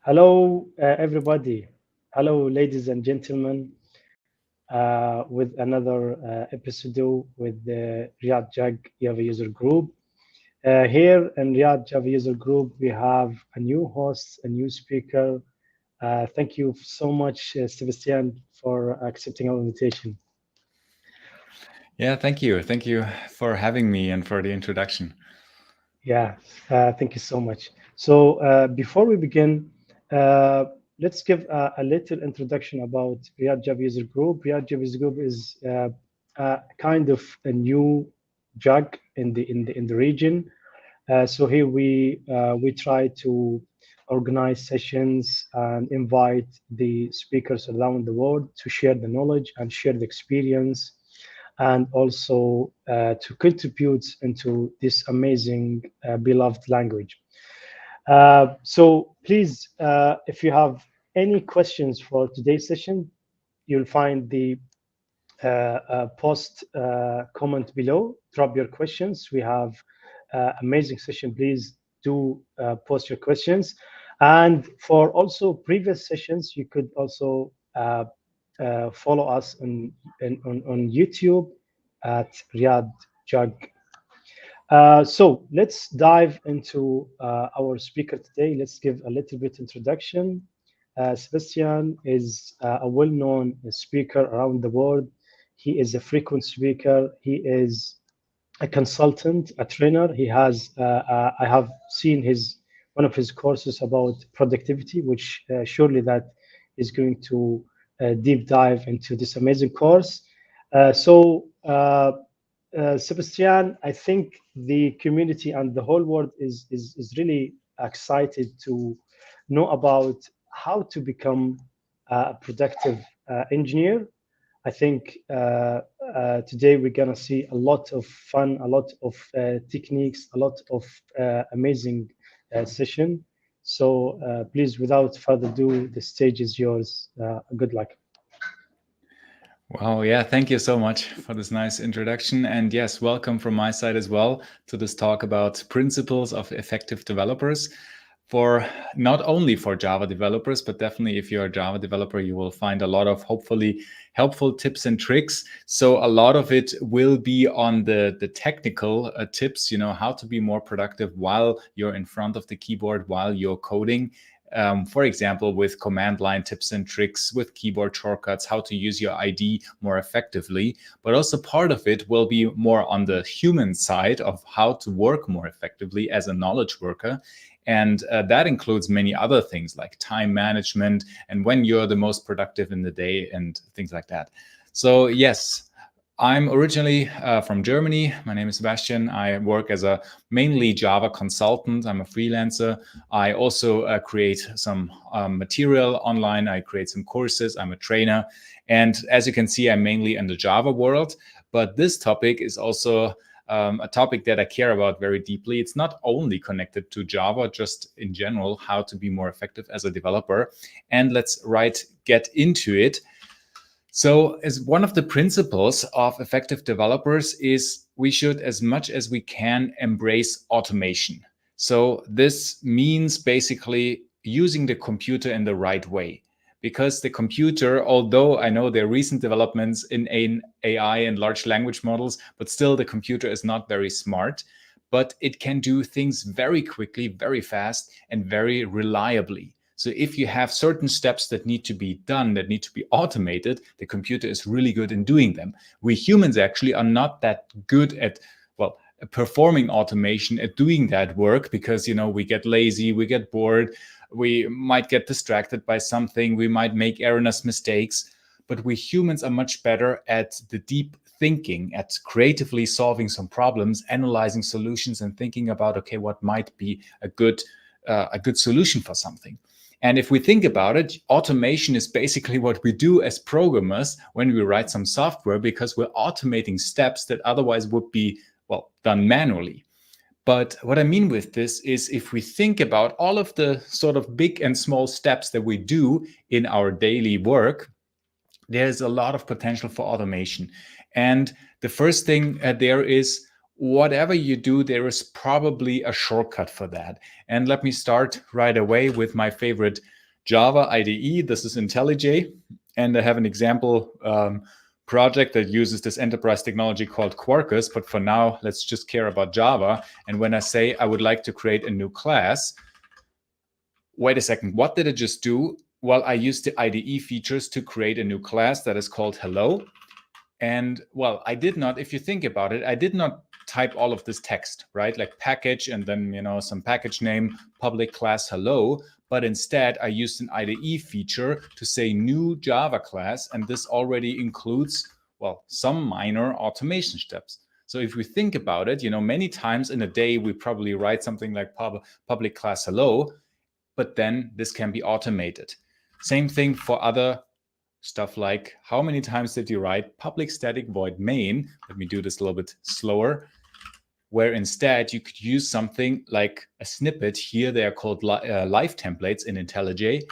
Hello, everybody. Hello, ladies and gentlemen, with another episode with the Riyadh Jag Java User Group. Here in Riyadh Java User Group, we have a new host, a new speaker. Thank you so much, Sebastian, for accepting our invitation. Yeah, thank you. Thank you for having me and for the introduction. Yeah, thank you so much. So before we begin, uh, let's give a little introduction about Riyadh Java User Group. Riyadh Java User Group is kind of a new jug in the region. So here we try to organize sessions and invite the speakers around the world to share the knowledge and share the experience, and also to contribute into this amazing beloved language. So please, if you have any questions for today's session, you'll find the post comment below. Drop your questions. We have amazing session. Please do post your questions. And for also previous sessions, you could also follow us on YouTube at Riyadh Jug. So let's dive into our speaker today. Let's give a little bit introduction. Sebastian is a well-known speaker around the world. He is a frequent speaker. He is a consultant, a trainer. I have seen one of his courses about productivity, which surely that is going to deep dive into this amazing course. Sebastian, I think the community and the whole world is really excited to know about how to become a productive engineer. I think today we're gonna see a lot of fun, a lot of techniques, a lot of amazing session. So please, without further ado, the stage is yours. Good luck. Wow, yeah, thank you so much for this nice introduction. And yes, welcome from my side as well to this talk about principles of effective developers for not only for Java developers, but definitely if you're a Java developer, you will find a lot of hopefully helpful tips and tricks. So a lot of it will be on the technical tips, how to be more productive while you're in front of the keyboard, while you're coding. For example, with command line tips and tricks, with keyboard shortcuts, how to use your ID more effectively. But also part of it will be more on the human side of how to work more effectively as a knowledge worker. And that includes many other things like time management and when you're the most productive in the day and things like that. So, yes, I'm originally from Germany. My name is Sebastian. I work as a mainly Java consultant. I'm a freelancer. I also create some material online. I create some courses. I'm a trainer. And as you can see, I'm mainly in the Java world. But this topic is also a topic that I care about very deeply. It's not only connected to Java, just in general, how to be more effective as a developer. And let's get into it. So, as one of the principles of effective developers is we should, as much as we can, embrace automation. So, this means basically using the computer in the right way. Because the computer, although I know there are recent developments in AI and large language models, but still the computer is not very smart. But it can do things very quickly, very fast, and very reliably. So if you have certain steps that need to be done, that need to be automated, the computer is really good in doing them. We humans actually are not that good at, well, performing automation, at doing that work because, we get lazy, we get bored, we might get distracted by something, we might make erroneous mistakes. But we humans are much better at the deep thinking, at creatively solving some problems, analyzing solutions, and thinking about, okay, what might be a good solution for something. And if we think about it, automation is basically what we do as programmers when we write some software, because we're automating steps that otherwise would be, done manually. But what I mean with this is if we think about all of the sort of big and small steps that we do in our daily work, there's a lot of potential for automation. And the first thing there is, whatever you do, there is probably a shortcut for that. And let me start right away with my favorite Java IDE. This is IntelliJ, and I have an example project that uses this enterprise technology called Quarkus. But for now, let's just care about Java. And when I say I would like to create a new class, wait a second, what did I just do? Well, I used the IDE features to create a new class that is called hello. And well, I did not, if you think about it, I did not type all of this text, right? Like package and then, some package name, public class hello. But instead, I used an IDE feature to say new Java class. And this already includes, well, some minor automation steps. So if we think about it, many times in a day, we probably write something like public class hello, but then this can be automated. Same thing for other stuff like how many times did you write public static void main? Let me do this a little bit slower, where instead you could use something like a snippet. Here they are called live templates in IntelliJ,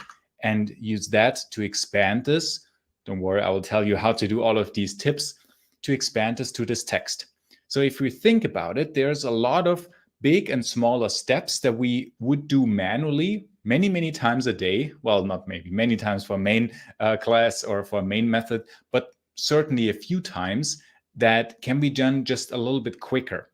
and use that to expand this. Don't worry, I will tell you how to do all of these tips to expand this to this text. So if we think about it, there's a lot of big and smaller steps that we would do manually many times a day. Well, not maybe many times for main class or for main method, but certainly a few times that can be done just a little bit quicker.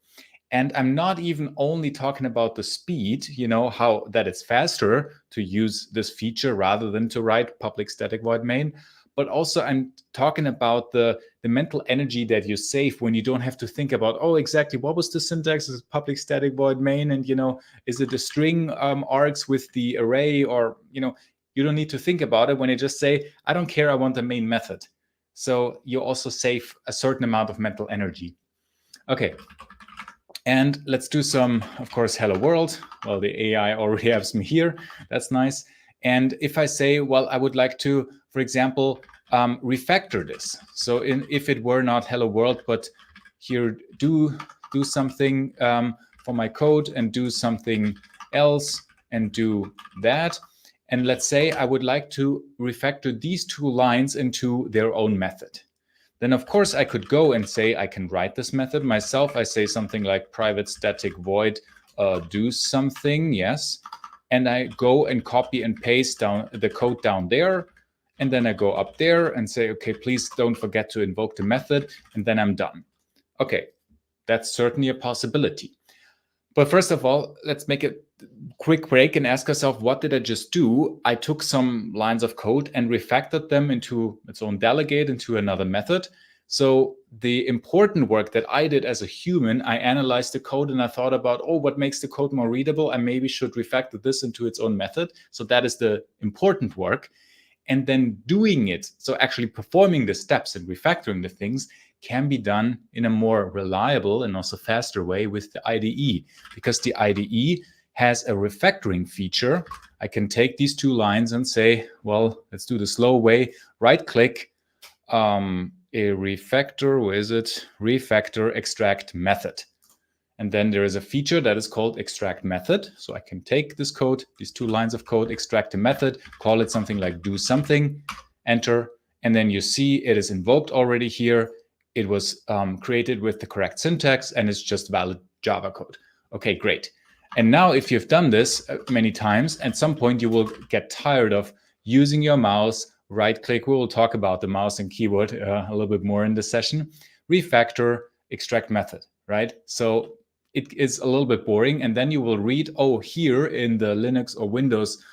And I'm not even only talking about the speed, how that it's faster to use this feature rather than to write public static void main, but also I'm talking about the mental energy that you save when you don't have to think about, oh, exactly, what was the syntax? Is it public static void main? And, is it a string args with the array? Or, you don't need to think about it when you just say, I don't care, I want the main method. So you also save a certain amount of mental energy. Okay. And let's do some, of course, hello world. Well, the AI already has me here. That's nice. And if I say, well, I would like to, for example, refactor this. So if it were not hello world, but here do something for my code and do something else and do that. And let's say I would like to refactor these two lines into their own method. Then, of course, I could go and say I can write this method myself. I say something like private static void do something, yes. And I go and copy and paste down the code down there. And then I go up there and say, okay, please don't forget to invoke the method. And then I'm done. Okay, that's certainly a possibility. But first of all, let's make a quick break and ask ourselves, what did I just do? I took some lines of code and refactored them into its own delegate, into another method. So the important work that I did as a human, I analyzed the code and I thought about, oh, what makes the code more readable? I maybe should refactor this into its own method. So that is the important work. And then doing it, so actually performing the steps and refactoring the things, can be done in a more reliable and also faster way with the IDE, because the IDE has a refactoring feature. I can take these two lines and say, well, let's do the slow way, right click, a refactor, where is it? Refactor extract method. And then there is a feature that is called extract method. So I can take this code, these two lines of code, extract a method, call it something like do something, enter. And then you see it is invoked already here. It was created with the correct syntax and it's just valid Java code. Okay, great. And now if you've done this many times, at some point you will get tired of using your mouse, right click. We will talk about the mouse and keyboard a little bit more in this session. Refactor, extract method, right? So it is a little bit boring. And then you will read, oh, here in the Linux or Windows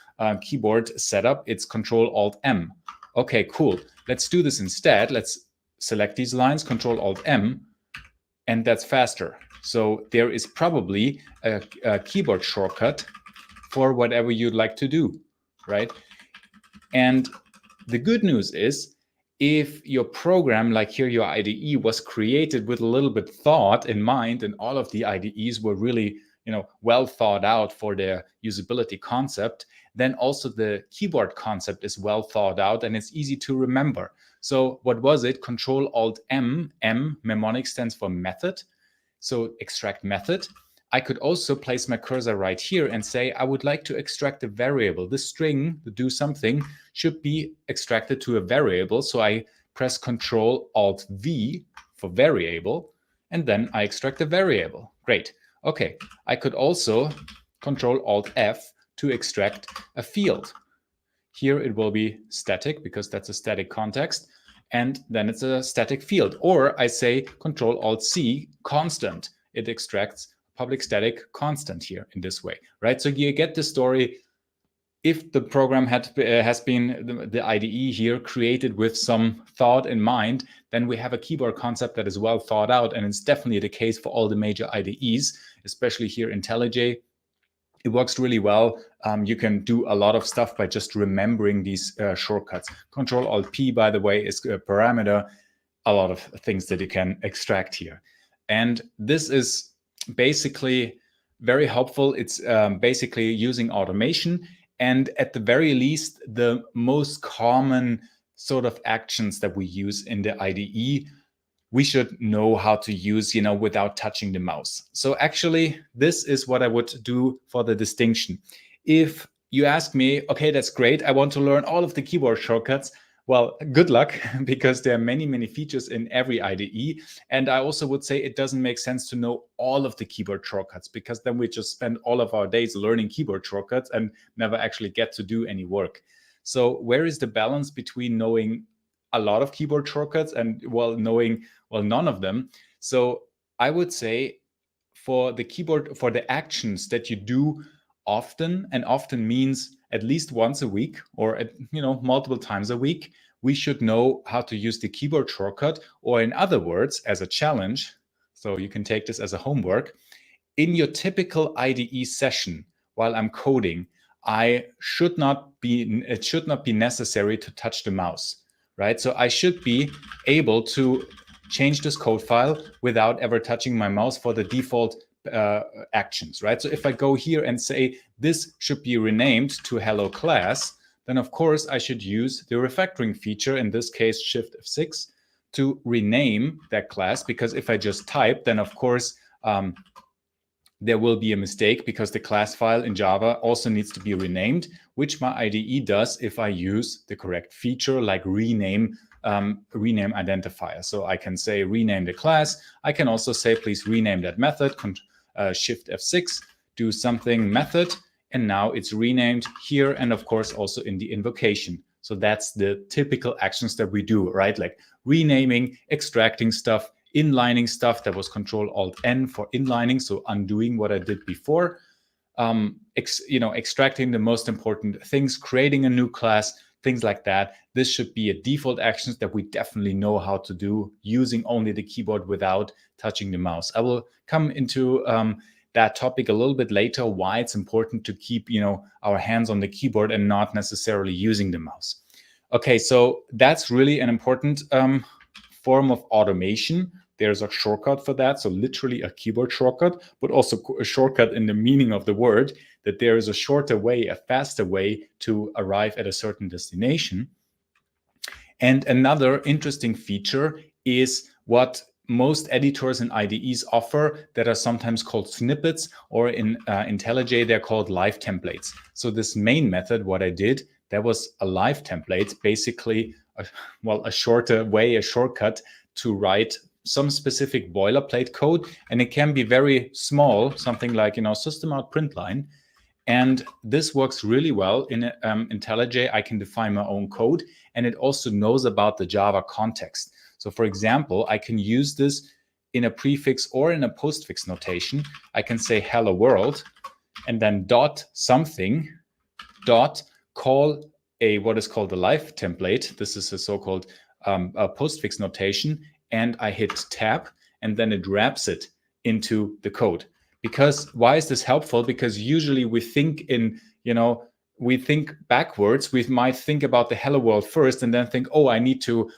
keyboard setup, it's Control-Alt-M. Okay, cool. Let's do this instead. Let's select these lines, Control-Alt-M, and that's faster. So there is probably a keyboard shortcut for whatever you'd like to do, right? And the good news is, if your program, like here your IDE, was created with a little bit thought in mind, and all of the IDEs were really well thought out for their usability concept, then also the keyboard concept is well thought out and it's easy to remember. So what was it? Control-Alt-M, mnemonic stands for method. So extract method. I could also place my cursor right here and say, I would like to extract a variable. This string, to do something, should be extracted to a variable. So I press Control-Alt-V for variable. and then I extract a variable. Great. Okay, I could also Control Alt F to extract a field. Here it will be static because that's a static context, and then it's a static field. Or I say Control Alt C, constant. It extracts public static constant here in this way, right? So you get the story. If the program has been the IDE here created with some thought in mind, then we have a keyboard concept that is well thought out, and it's definitely the case for all the major IDEs, especially here IntelliJ. It works really well. You can do a lot of stuff by just remembering these shortcuts. Control Alt P, by the way, is a parameter. A lot of things that you can extract here. And this is basically very helpful. It's basically using automation. And at the very least, the most common sort of actions that we use in the IDE, we should know how to use, without touching the mouse. So actually, this is what I would do for the distinction. If you ask me, okay, that's great, I want to learn all of the keyboard shortcuts. Well, good luck, because there are many, many features in every IDE. And I also would say it doesn't make sense to know all of the keyboard shortcuts, because then we just spend all of our days learning keyboard shortcuts and never actually get to do any work. So where is the balance between knowing a lot of keyboard shortcuts and knowing none of them? So I would say for the actions that you do often, and often means at least once a week or multiple times a week, we should know how to use the keyboard shortcut, or in other words, as a challenge. So you can take this as a homework. In your typical IDE session, while I'm coding, it should not be necessary to touch the mouse, right? So I should be able to change this code file without ever touching my mouse for the default actions, right? So if I go here and say this should be renamed to hello class, then of course I should use the refactoring feature, in this case Shift F6, to rename that class, because if I just type, then of course there will be a mistake, because the class file in Java also needs to be renamed, which my IDE does if I use the correct feature, like rename identifier. So I can say rename the class. I can also say please rename that method, Shift F6, do something method, and now it's renamed here, and of course also in the invocation. So that's the typical actions that we do, right? Like renaming, extracting stuff, inlining stuff. That was Control Alt N for inlining, so undoing what I did before. Extracting the most important things, creating a new class, things like that. This should be a default actions that we definitely know how to do using only the keyboard without touching the mouse. I will come into that topic a little bit later, why it's important to keep our hands on the keyboard and not necessarily using the mouse. Okay, so that's really an important form of automation. There's a shortcut for that, so literally a keyboard shortcut, but also a shortcut in the meaning of the word, that there is a shorter way, a faster way to arrive at a certain destination. And another interesting feature is what most editors and IDEs offer, that are sometimes called snippets, or in IntelliJ they're called live templates. So this main method, what I did, that was a live template, basically a shorter way, a shortcut to write some specific boilerplate code, and it can be very small, something like system out print line. And this works really well in IntelliJ. I can define my own code, and it also knows about the Java context. So for example, I can use this in a prefix or in a postfix notation. I can say hello world, and then dot something, dot call what is called a live template. This is a so-called a postfix notation, and I hit tab, and then it wraps it into the code. Because why is this helpful? Because usually we think we think backwards. We might think about the hello world first, and then think, oh, I need to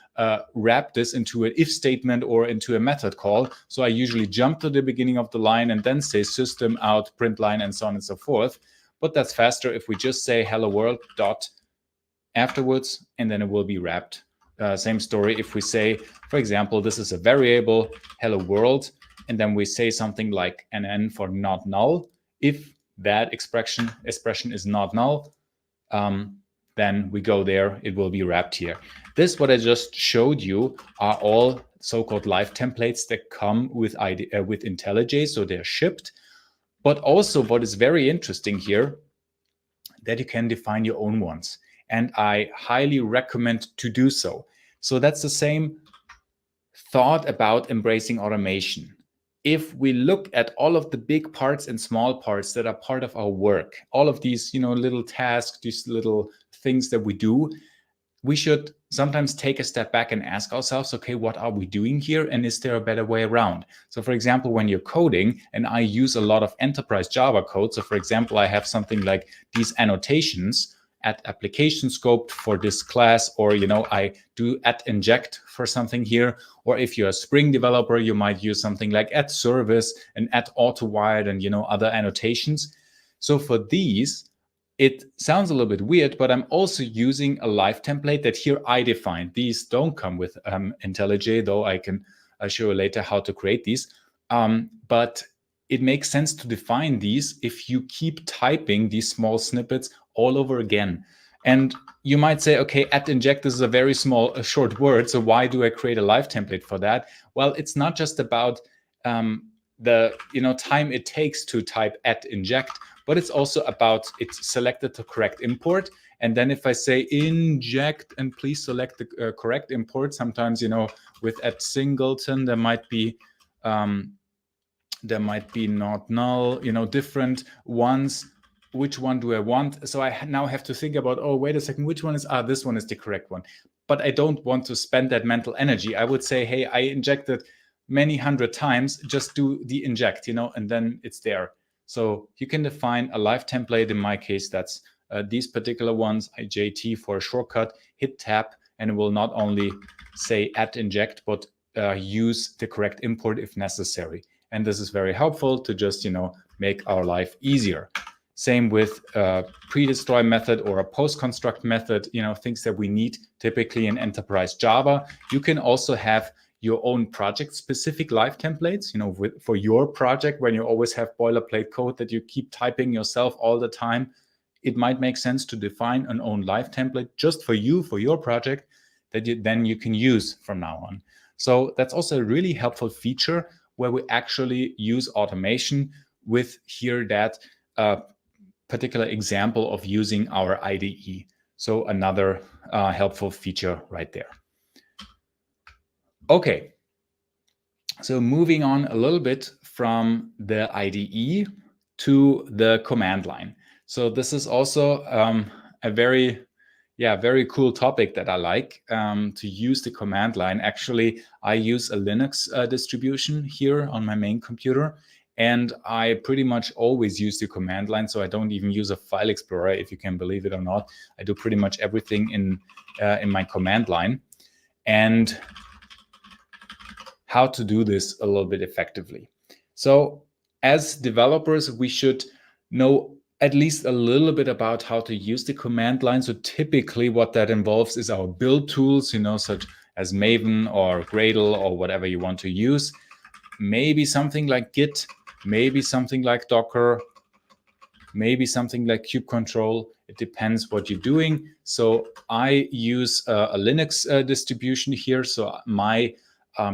wrap this into an if statement or into a method call. So I usually jump to the beginning of the line and then say system out print line and so on and so forth. But that's faster if we just say hello world dot afterwards, and then it will be wrapped. Same story if we say, for example, this is a variable hello world, and then we say something like an n for not null. If that expression is not null, then we go there, it will be wrapped here. This, what I just showed you, are all so-called live templates that come with with IntelliJ, so they're shipped. But also what is very interesting here, that you can define your own ones. And I highly recommend to do so. So that's the same thought about embracing automation. If we look at all of the big parts and small parts that are part of our work, all of these, little tasks, these little things that we do, we should sometimes take a step back and ask ourselves, okay, what are we doing here? And is there a better way around? So for example, when you're coding, and I use a lot of enterprise Java code. So for example, I have something like these annotations at application scope for this class, or, I do at inject for something here. Or if you're a Spring developer, you might use something like at service and at auto-wired and, other annotations. So for these, it sounds a little bit weird, but I'm also using a live template that here I defined. These don't come with IntelliJ, though I can show you later how to create these. But it makes sense to define these if you keep typing these small snippets all over again. And you might say, okay, at inject is a very small, short word, so why do I create a live template for that? Well, it's not just about the time it takes to type at inject, but it's also about it's selected the correct import. And then if I say inject and please select the correct import, sometimes, with at singleton, there might be not null, different ones. Which one do I want? So I now have to think about, oh, wait a second, which one is, this one is the correct one. But I don't want to spend that mental energy. I would say, hey, I injected many hundred times, just do the inject, and then it's there. So you can define a live template. In my case, that's these particular ones, IJT for a shortcut, hit tab, and it will not only say at inject, but use the correct import if necessary. And this is very helpful to just, make our life easier. Same with a pre-destroy method or a post-construct method, things that we need typically in enterprise Java. You can also have your own project-specific live templates, for your project, when you always have boilerplate code that you keep typing yourself all the time. It might make sense to define an own live template just for you, for your project, that you can use from now on. So that's also a really helpful feature where we actually use automation with here that particular example of using our IDE. So another helpful feature right there. Okay, so moving on a little bit from the IDE to the command line. So this is also a very cool topic that I like, to use the command line. Actually, I use a Linux distribution here on my main computer, and I pretty much always use the command line. So I don't even use a file explorer, if you can believe it or not. I do pretty much everything in my command line. And how to do this a little bit effectively. So as developers, we should know at least a little bit about how to use the command line. So typically what that involves is our build tools, such as Maven or Gradle or whatever you want to use. Maybe something like Git, maybe something like Docker, maybe something like kubectl. It depends what you're doing. So I use a Linux distribution here. So my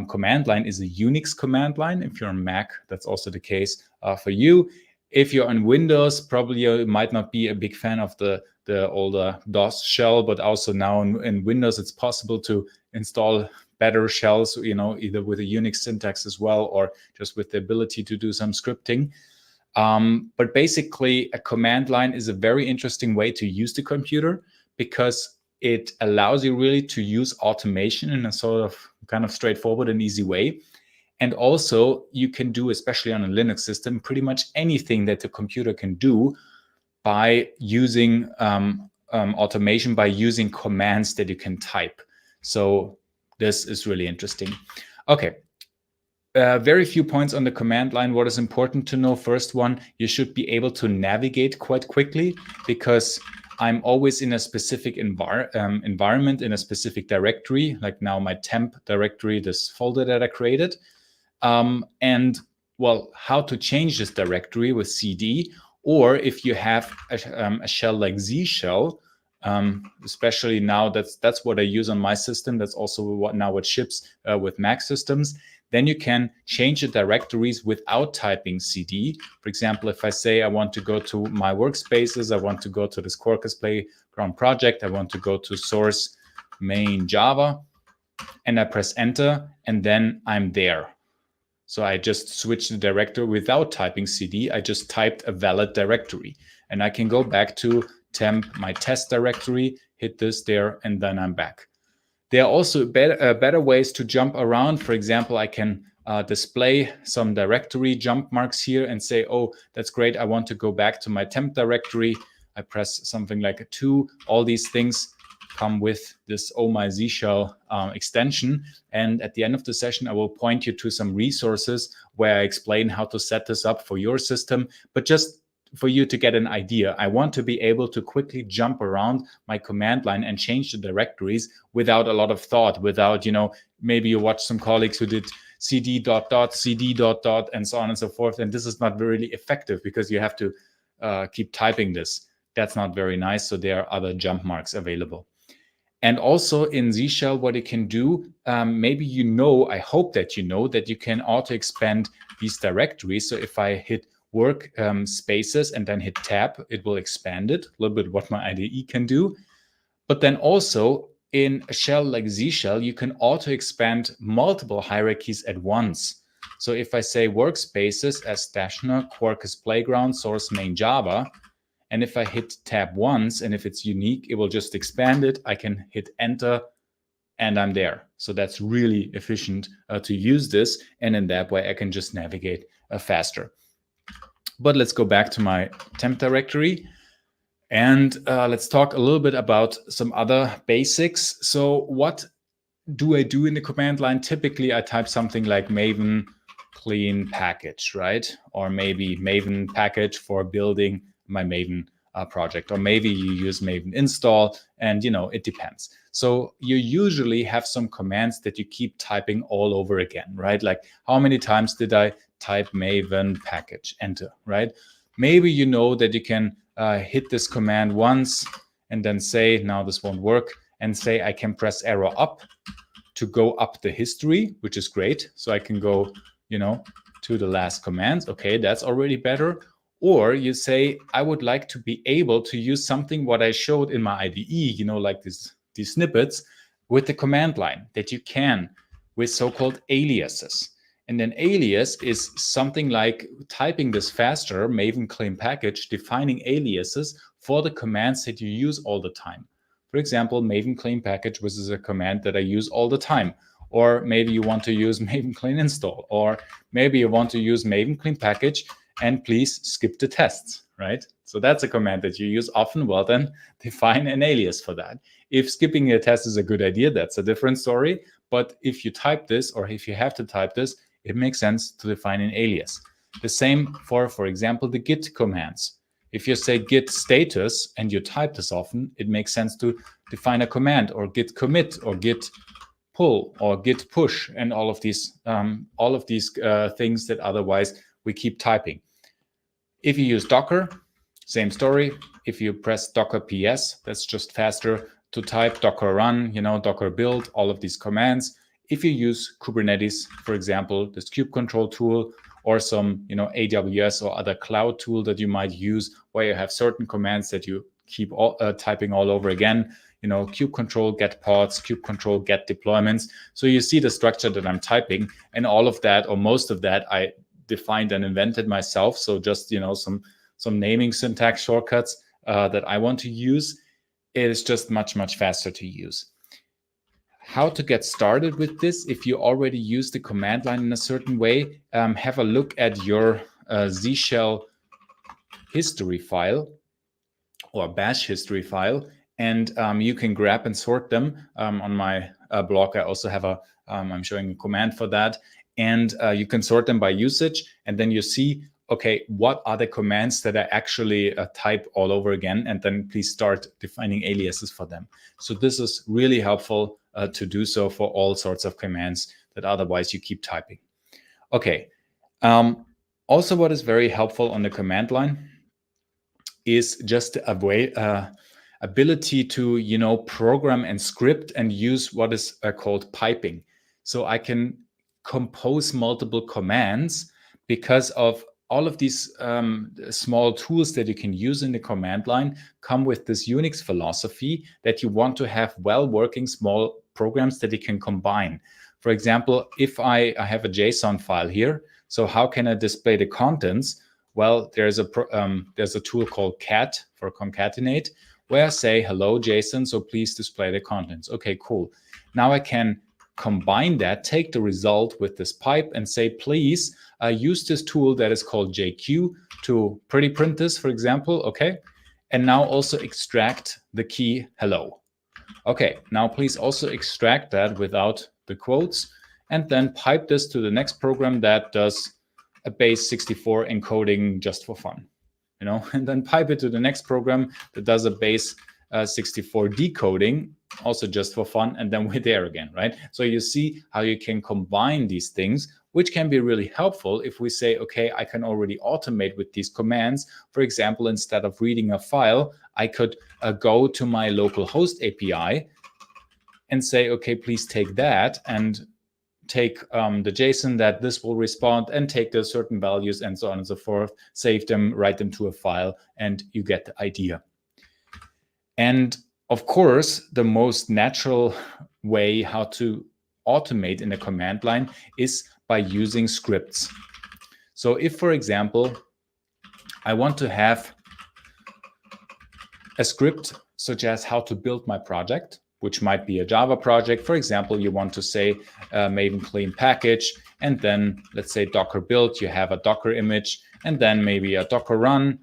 command line is a Unix command line. If you're on Mac, that's also the case for you. If you're on Windows, probably you might not be a big fan of the older DOS shell, but also now in Windows, it's possible to install better shells, either with a Unix syntax as well, or just with the ability to do some scripting. But basically, a command line is a very interesting way to use the computer because it allows you really to use automation in a sort of kind of straightforward and easy way. And also you can do, especially on a Linux system, pretty much anything that the computer can do by using automation, by using commands that you can type. So this is really interesting. Okay. Very few points on the command line. What is important to know? First one, you should be able to navigate quite quickly, because I'm always in a specific environment, in a specific directory, like now my temp directory, this folder that I created. And well, how to change this directory with CD, or if you have a shell like Z shell, Especially now, that's what I use on my system. That's also what ships with Mac systems. Then you can change the directories without typing cd. For example, if I say I want to go to my workspaces, I want to go to this Quarkus Playground project, I want to go to source main Java, and I press enter, and then I'm there. So I just switched the directory without typing cd. I just typed a valid directory, and I can go back to temp, my test directory, hit this there, and then I'm back. There are also better ways to jump around. For example, I can display some directory jump marks here and say, oh, that's great, I want to go back to my temp directory. I press something like a 2. All these things come with this Oh My Z Shell extension. And at the end of the session, I will point you to some resources where I explain how to set this up for your system. But just for you to get an idea, I want to be able to quickly jump around my command line and change the directories without a lot of thought, without, maybe you watch some colleagues who did cd dot dot, cd dot dot, and so on and so forth. And this is not really effective because you have to keep typing this. That's not very nice. So there are other jump marks available. And also in Z Shell, what it can do, maybe I hope that that you can auto expand these directories. So if I hit work spaces and then hit tab, it will expand it, a little bit what my IDE can do. But then also in a shell like Z Shell, you can auto expand multiple hierarchies at once. So if I say workspaces as Daschner, Quarkus Playground, source main Java, and if I hit tab once, and if it's unique, it will just expand it. I can hit enter, and I'm there. So that's really efficient to use this. And in that way, I can just navigate faster. But let's go back to my temp directory. And let's talk a little bit about some other basics. So what do I do in the command line? Typically, I type something like maven clean package, right? Or maybe maven package for building my Maven project, or maybe you use Maven install, and it depends. So you usually have some commands that you keep typing all over again, right? Like, how many times did I type Maven package, enter, right? Maybe you know that you can hit this command once and then say, now this won't work, and say I can press arrow up to go up the history, which is great. So I can go, to the last command. Okay, that's already better. Or you say, I would like to be able to use something what I showed in my IDE, like these snippets with the command line, that you can with so-called aliases. And an alias is something like typing this faster, Maven clean package, defining aliases for the commands that you use all the time. For example, Maven clean package, which is a command that I use all the time. Or maybe you want to use Maven clean install, or maybe you want to use Maven clean package and please skip the tests, right? So that's a command that you use often. Well, then define an alias for that. If skipping a test is a good idea, that's a different story. But if you type this, or if you have to type this, it makes sense to define an alias. The same for example, the git commands. If you say git status and you type this often, it makes sense to define a command, or git commit, or git pull, or git push, and all of these things that otherwise we keep typing. If you use Docker, same story. If you press Docker PS, that's just faster to type. Docker run, Docker build, all of these commands. If you use Kubernetes, for example, this kube control tool, or some AWS or other cloud tool that you might use, where you have certain commands that you keep typing all over again, kube control get pods, kube control get deployments. So you see the structure that I'm typing, and all of that, or most of that, I defined and invented myself. So just some naming syntax shortcuts that I want to use. It is just much faster to use. How to get started with this? If you already use the command line in a certain way, have a look at your Z Shell history file or bash history file, and you can grab and sort them. On my blog, I also have I'm showing a command for that. And you can sort them by usage, and then you see, okay, what are the commands that I actually type all over again, and then please start defining aliases for them. So this is really helpful to do so for all sorts of commands that otherwise you keep typing. Okay. Also, what is very helpful on the command line is just a way ability to, program and script and use what is called piping. So I can compose multiple commands because of all of these small tools that you can use in the command line come with this Unix philosophy that you want to have well-working small programs that you can combine. For example, if I have a JSON file here, so how can I display the contents? Well, there's a tool called cat for concatenate, where I say, hello, JSON, so please display the contents. Okay, cool. Now I can combine that, take the result with this pipe and say, please use this tool that is called JQ to pretty print this, for example. Okay. And now also extract the key hello. Okay, now please also extract that without the quotes and then pipe this to the next program that does a base 64 encoding just for fun, and then pipe it to the next program that does a base 64 decoding also just for fun, and then we're there again, right? So you see how you can combine these things, which can be really helpful if we say, okay, I can already automate with these commands. For example, instead of reading a file, I could go to my local host API and say, okay, please take that and take the JSON that this will respond and take the certain values and so on and so forth, save them, write them to a file, and you get the idea. And of course, the most natural way how to automate in a command line is by using scripts. So if, for example, I want to have a script such as how to build my project, which might be a Java project. For example, you want to say Maven clean package, and then let's say Docker build, you have a Docker image, and then maybe a Docker run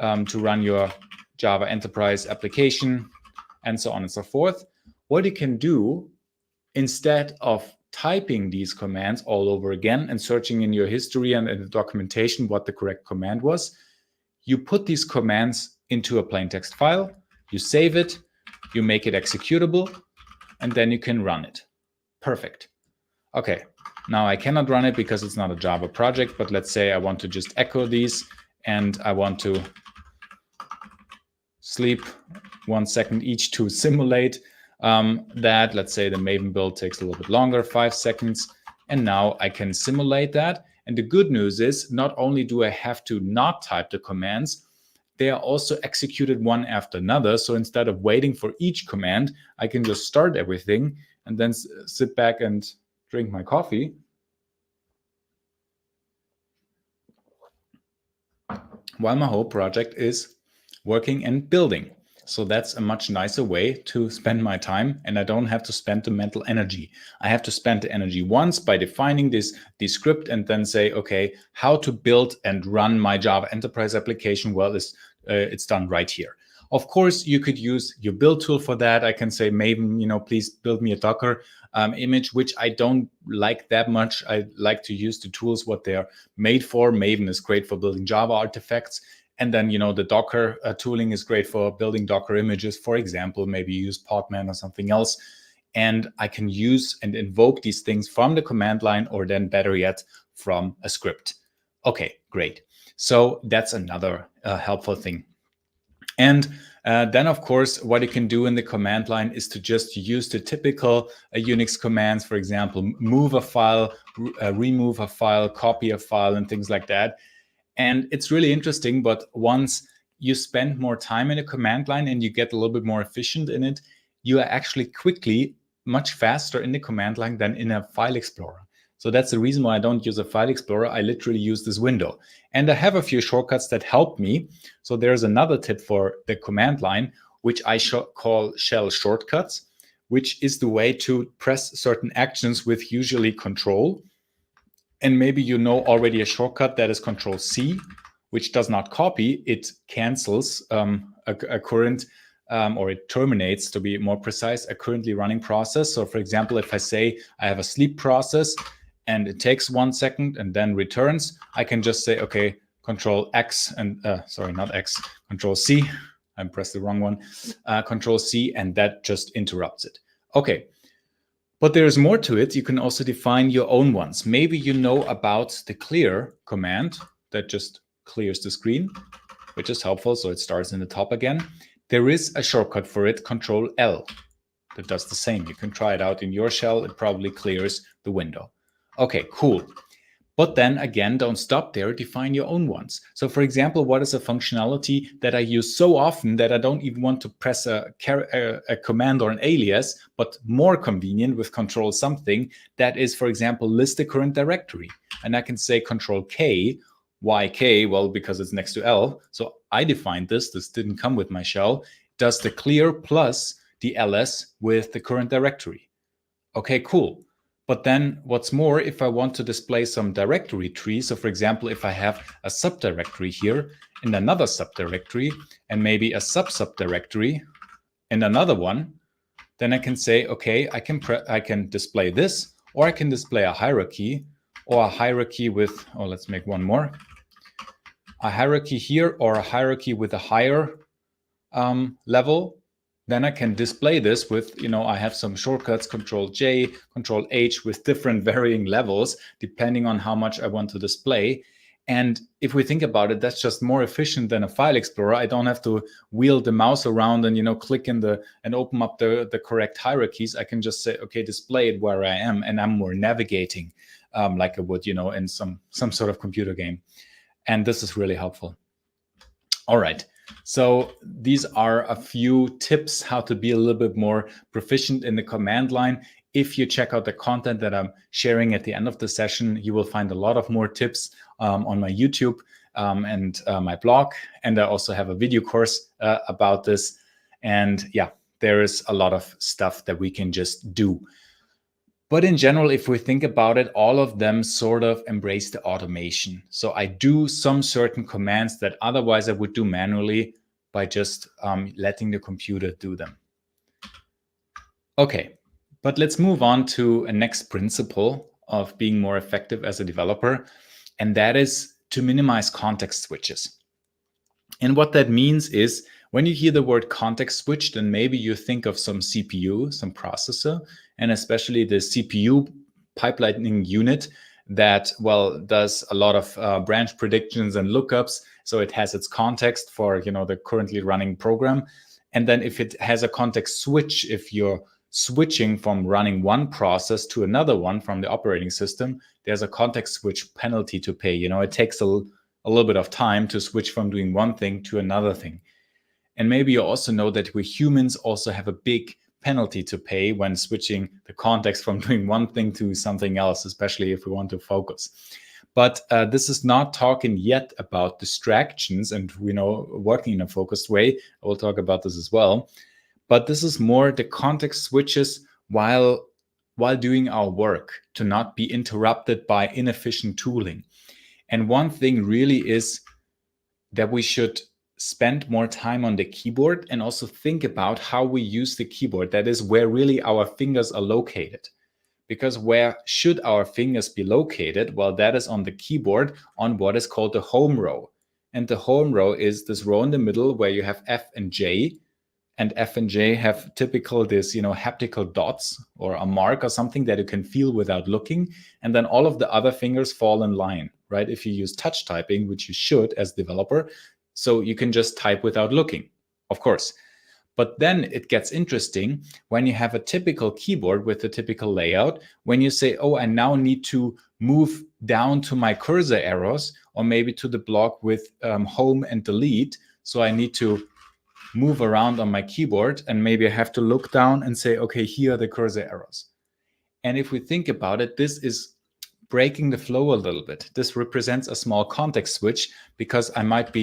to run your Java enterprise application, and so on and so forth. What you can do, instead of typing these commands all over again and searching in your history and in the documentation what the correct command was, you put these commands into a plain text file, you save it, you make it executable, and then you can run it. Perfect. Okay, now I cannot run it because it's not a Java project, but let's say I want to just echo these and I want to sleep 1 second each to simulate that. Let's say the Maven build takes a little bit longer, 5 seconds, and now I can simulate that. And the good news is, not only do I have to not type the commands, they are also executed one after another. So instead of waiting for each command, I can just start everything and then sit back and drink my coffee while my whole project is working and building. So that's a much nicer way to spend my time, and I don't have to spend the mental energy. I have to spend the energy once by defining this script and then say, okay, how to build and run my Java enterprise application. Well, it's done right here. Of course, you could use your build tool for that. I can say, Maven, please build me a Docker image, which I don't like that much. I like to use the tools, what they're made for. Maven is great for building Java artifacts. And then, the Docker tooling is great for building Docker images. For example, maybe use Podman or something else. And I can use and invoke these things from the command line, or then better yet, from a script. Okay, great. So that's another helpful thing. And then, of course, what you can do in the command line is to just use the typical Unix commands, for example, move a file, remove a file, copy a file, and things like that. And it's really interesting, but once you spend more time in a command line and you get a little bit more efficient in it, you are actually quickly much faster in the command line than in a file explorer. So that's the reason why I don't use a file explorer. I literally use this window. And I have a few shortcuts that help me. So there's another tip for the command line, which I call shell shortcuts, which is the way to press certain actions with usually Control. And maybe you know already a shortcut that is Control C, which does not copy. It cancels a current, or it terminates, to be more precise, a currently running process. So for example, if I say I have a sleep process and it takes 1 second and then returns, I can just say, okay, Control X and, sorry, not X, Control C. I pressed the wrong one. Control C, and that just interrupts it. Okay. But there's more to it. You can also define your own ones. Maybe you know about the clear command that just clears the screen, which is helpful. So it starts in the top again. There is a shortcut for it, Control L, that does the same. You can try it out in your shell. It probably clears the window. Okay, cool. But then again, don't stop there, define your own ones. So for example, what is a functionality that I use so often that I don't even want to press a command or an alias, but more convenient with control something, that is, for example, list the current directory. And I can say Control K. Why K? Well, because it's next to L. So I defined this. This didn't come with my shell. Does the clear plus the ls with the current directory. Okay, cool. But then what's more, if I want to display some directory tree, so for example, if I have a subdirectory here and another subdirectory and maybe a sub-subdirectory and another one, then I can say, okay, I can display this, or I can display a hierarchy, or a hierarchy with, oh, let's make one more, a hierarchy here, or a hierarchy with a higher level. Then I can display this with, I have some shortcuts, Control J, Control H, with different varying levels, depending on how much I want to display. And if we think about it, that's just more efficient than a file explorer. I don't have to wheel the mouse around and, click in and open up the correct hierarchies. I can just say, okay, display it where I am, and I'm more navigating like I would, in some sort of computer game. And this is really helpful. All right. So these are a few tips how to be a little bit more proficient in the command line. If you check out the content that I'm sharing at the end of the session, you will find a lot of more tips on my YouTube and my blog. And I also have a video course about this. And yeah, there is a lot of stuff that we can just do. But in general, if we think about it, all of them sort of embrace the automation. So I do some certain commands that otherwise I would do manually by just letting the computer do them. Okay, but let's move on to a next principle of being more effective as a developer, and that is to minimize context switches. And what that means is when you hear the word context switch, then maybe you think of some CPU, some processor, and especially the CPU pipelining unit that, well, does a lot of branch predictions and lookups. So it has its context for, the currently running program. And then if it has a context switch, if you're switching from running one process to another one from the operating system, there's a context switch penalty to pay. It takes a little bit of time to switch from doing one thing to another thing. And maybe you also know that we humans also have a big penalty to pay when switching the context from doing one thing to something else, especially if we want to focus. But this is not talking yet about distractions and, working in a focused way. I will talk about this as well. But this is more the context switches while doing our work, to not be interrupted by inefficient tooling. And one thing really is that we should spend more time on the keyboard and also think about how we use the keyboard. That is where really our fingers are located. Because where should our fingers be located? Well, that is on the keyboard on what is called the home row. And the home row is this row in the middle where you have F and J. And F and J have typical this, haptical dots or a mark or something that you can feel without looking. And then all of the other fingers fall in line, right? If you use touch typing, which you should as a developer, so you can just type without looking, of course. But then it gets interesting when you have a typical keyboard with a typical layout, when you say, oh, I now need to move down to my cursor arrows, or maybe to the block with home and delete. So I need to move around on my keyboard, and maybe I have to look down and say, okay, here are the cursor arrows. And if we think about it, this is breaking the flow a little bit. This represents a small context switch, because I might be,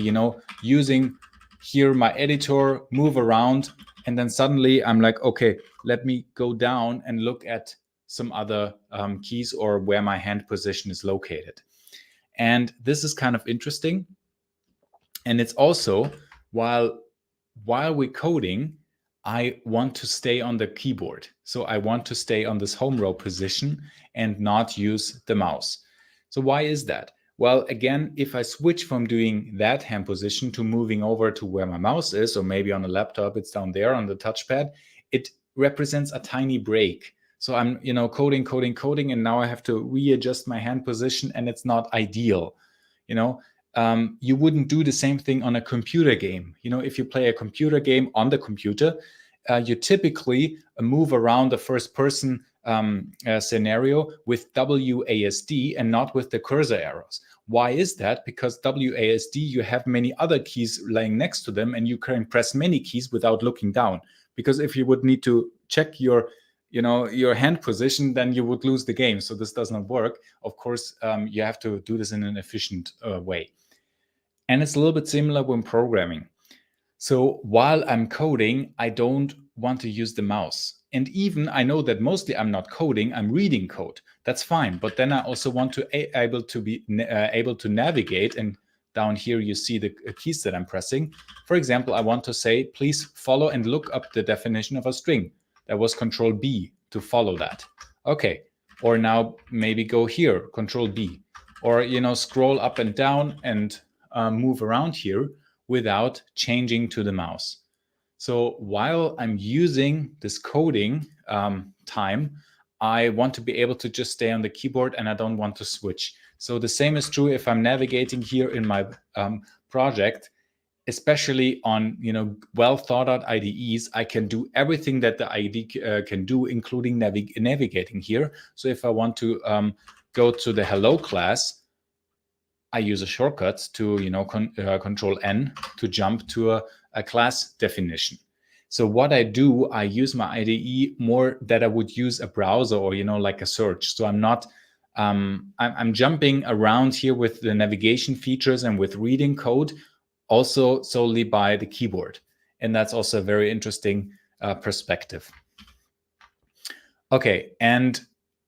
using here my editor, move around, and then suddenly I'm like, okay, let me go down and look at some other keys or where my hand position is located. And this is kind of interesting. And it's also, while we're coding, I want to stay on the keyboard. So I want to stay on this home row position and not use the mouse. So why is that? Well, again, if I switch from doing that hand position to moving over to where my mouse is, or maybe on a laptop, it's down there on the touchpad, it represents a tiny break. So I'm, coding, and now I have to readjust my hand position, and it's not ideal. you wouldn't do the same thing on a computer game. If you play a computer game on the computer, you typically move around the first person scenario with WASD and not with the cursor arrows. Why is that? Because WASD, you have many other keys laying next to them, and you can press many keys without looking down. Because if you would need to check your hand position, then you would lose the game. So this does not work. Of course, you have to do this in an efficient way. And it's a little bit similar when programming. So while I'm coding, I don't want to use the mouse. And even I know that mostly I'm not coding, I'm reading code. That's fine. But then I also want to able to navigate. And down here, you see the keys that I'm pressing. For example, I want to say, please follow and look up the definition of a string. That was Control B to follow that. Okay. Or now maybe go here, Control B. Or, scroll up and down and move around here without changing to the mouse. So while I'm using this coding time, I want to be able to just stay on the keyboard and I don't want to switch. So the same is true if I'm navigating here in my project, especially on well thought out IDEs. I can do everything that the IDE can do, including navigating here. So if I want to go to the hello class, I use a shortcut to Control N to jump to a class definition. So what I do, I use my IDE more that I would use a browser or like a search. So I'm not I'm jumping around here with the navigation features and with reading code, also solely by the keyboard. And that's also a very interesting perspective. Okay, and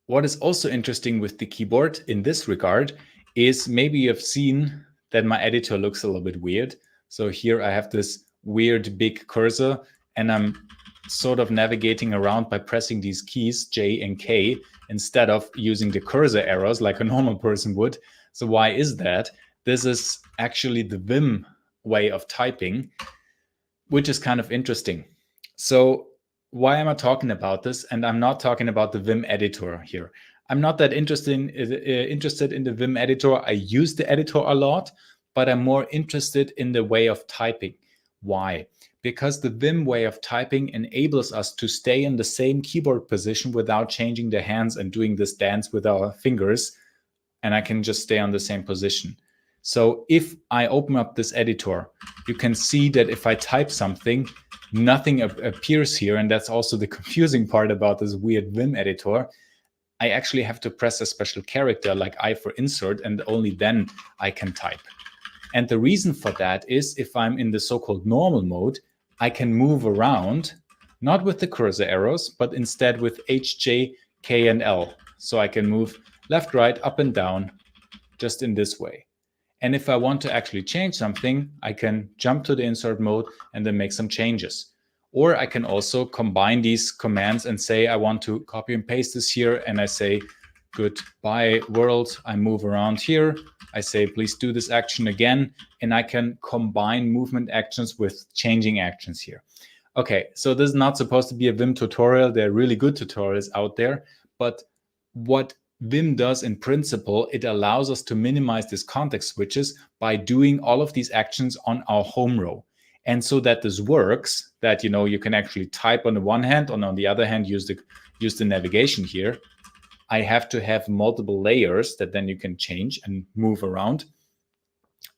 what is also interesting with the keyboard in this regard is maybe you've seen that my editor looks a little bit weird. So here I have this weird big cursor and I'm sort of navigating around by pressing these keys, J and K, instead of using the cursor arrows like a normal person would. So why is that? This is actually the Vim way of typing, which is kind of interesting. So why am I talking about this? And I'm not talking about the Vim editor here. I'm not that interested in the Vim editor. I use the editor a lot, but I'm more interested in the way of typing. Why? Because the Vim way of typing enables us to stay in the same keyboard position without changing the hands and doing this dance with our fingers, and I can just stay on the same position. So if I open up this editor, you can see that if I type something, nothing appears here, and that's also the confusing part about this weird Vim editor. I actually have to press a special character like I for insert, and only then I can type. And the reason for that is if I'm in the so-called normal mode, I can move around, not with the cursor arrows, but instead with H, J, K, and L. So I can move left, right, up and down, just in this way. And if I want to actually change something, I can jump to the insert mode and then make some changes. Or I can also combine these commands and say, I want to copy and paste this here. And I say, goodbye world. I move around here. I say, please do this action again. And I can combine movement actions with changing actions here. Okay, so this is not supposed to be a Vim tutorial. There are really good tutorials out there. But what Vim does in principle, it allows us to minimize these context switches by doing all of these actions on our home row. And so that this works, that you can actually type on the one hand, and on the other hand use the navigation here. I have to have multiple layers that then you can change and move around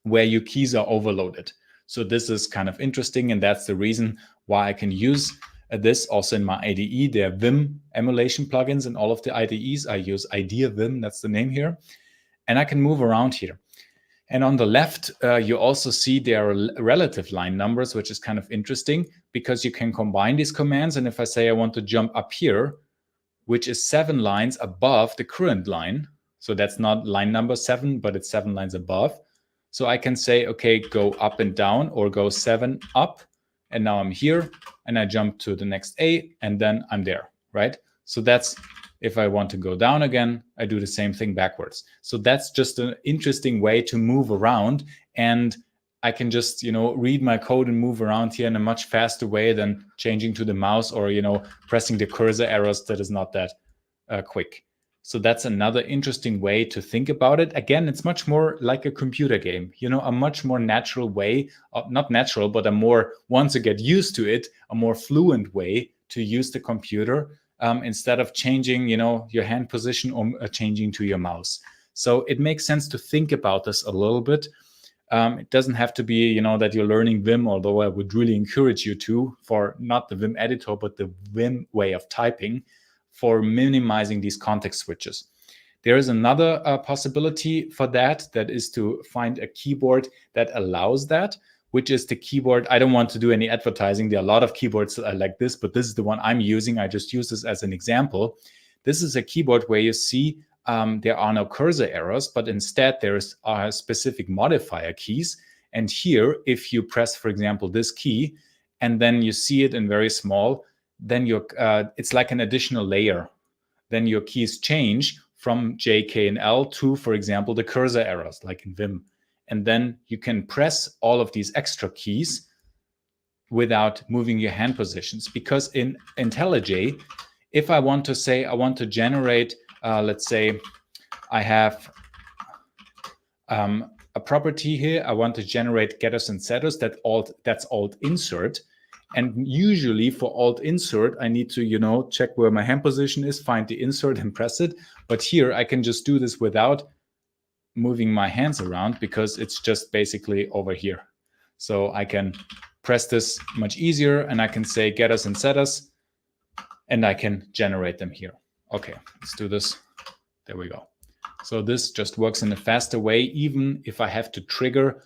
where your keys are overloaded. So this is kind of interesting, and that's the reason why I can use this also in my IDE. There are Vim emulation plugins in all of the IDEs. I use Idea Vim, that's the name here, and I can move around here. And on the left, you also see there are relative line numbers, which is kind of interesting because you can combine these commands. And if I say I want to jump up here, which is 7 lines above the current line, so that's not line number 7, but it's 7 lines above. So I can say, okay, go up and down, or go 7 up. And now I'm here and I jump to the next A and then I'm there, right? So that's, if I want to go down again, I do the same thing backwards. So that's just an interesting way to move around, and I can just, read my code and move around here in a much faster way than changing to the mouse or, pressing the cursor arrows. That is not that quick. So that's another interesting way to think about it. Again, it's much more like a computer game, a much more natural way, not natural, but a more, once you get used to it, a more fluent way to use the computer, instead of changing, your hand position or changing to your mouse. So it makes sense to think about this a little bit. It doesn't have to be, that you're learning Vim, although I would really encourage you to, for not the Vim editor, but the Vim way of typing, for minimizing these context switches. There is another possibility for that is to find a keyboard that allows that, which is the keyboard. I don't want to do any advertising. There are a lot of keyboards like this, but this is the one I'm using. I just use this as an example. This is a keyboard where you see there are no cursor errors, but instead there's specific modifier keys. And here, if you press, for example, this key, and then you see it in very small, then it's like an additional layer. Then your keys change from J, K, and L to, for example, the cursor errors, like in Vim. And then you can press all of these extra keys without moving your hand positions. Because in IntelliJ, if I want to say, I want to generate, let's say I have a property here, I want to generate getters and setters, that's alt insert. And usually for alt insert, I need to, check where my hand position is, find the insert and press it. But here I can just do this without moving my hands around, because it's just basically over here. So I can press this much easier, and I can say getters and setters, and I can generate them here. Okay, let's do this. There we go. So this just works in a faster way, even if I have to trigger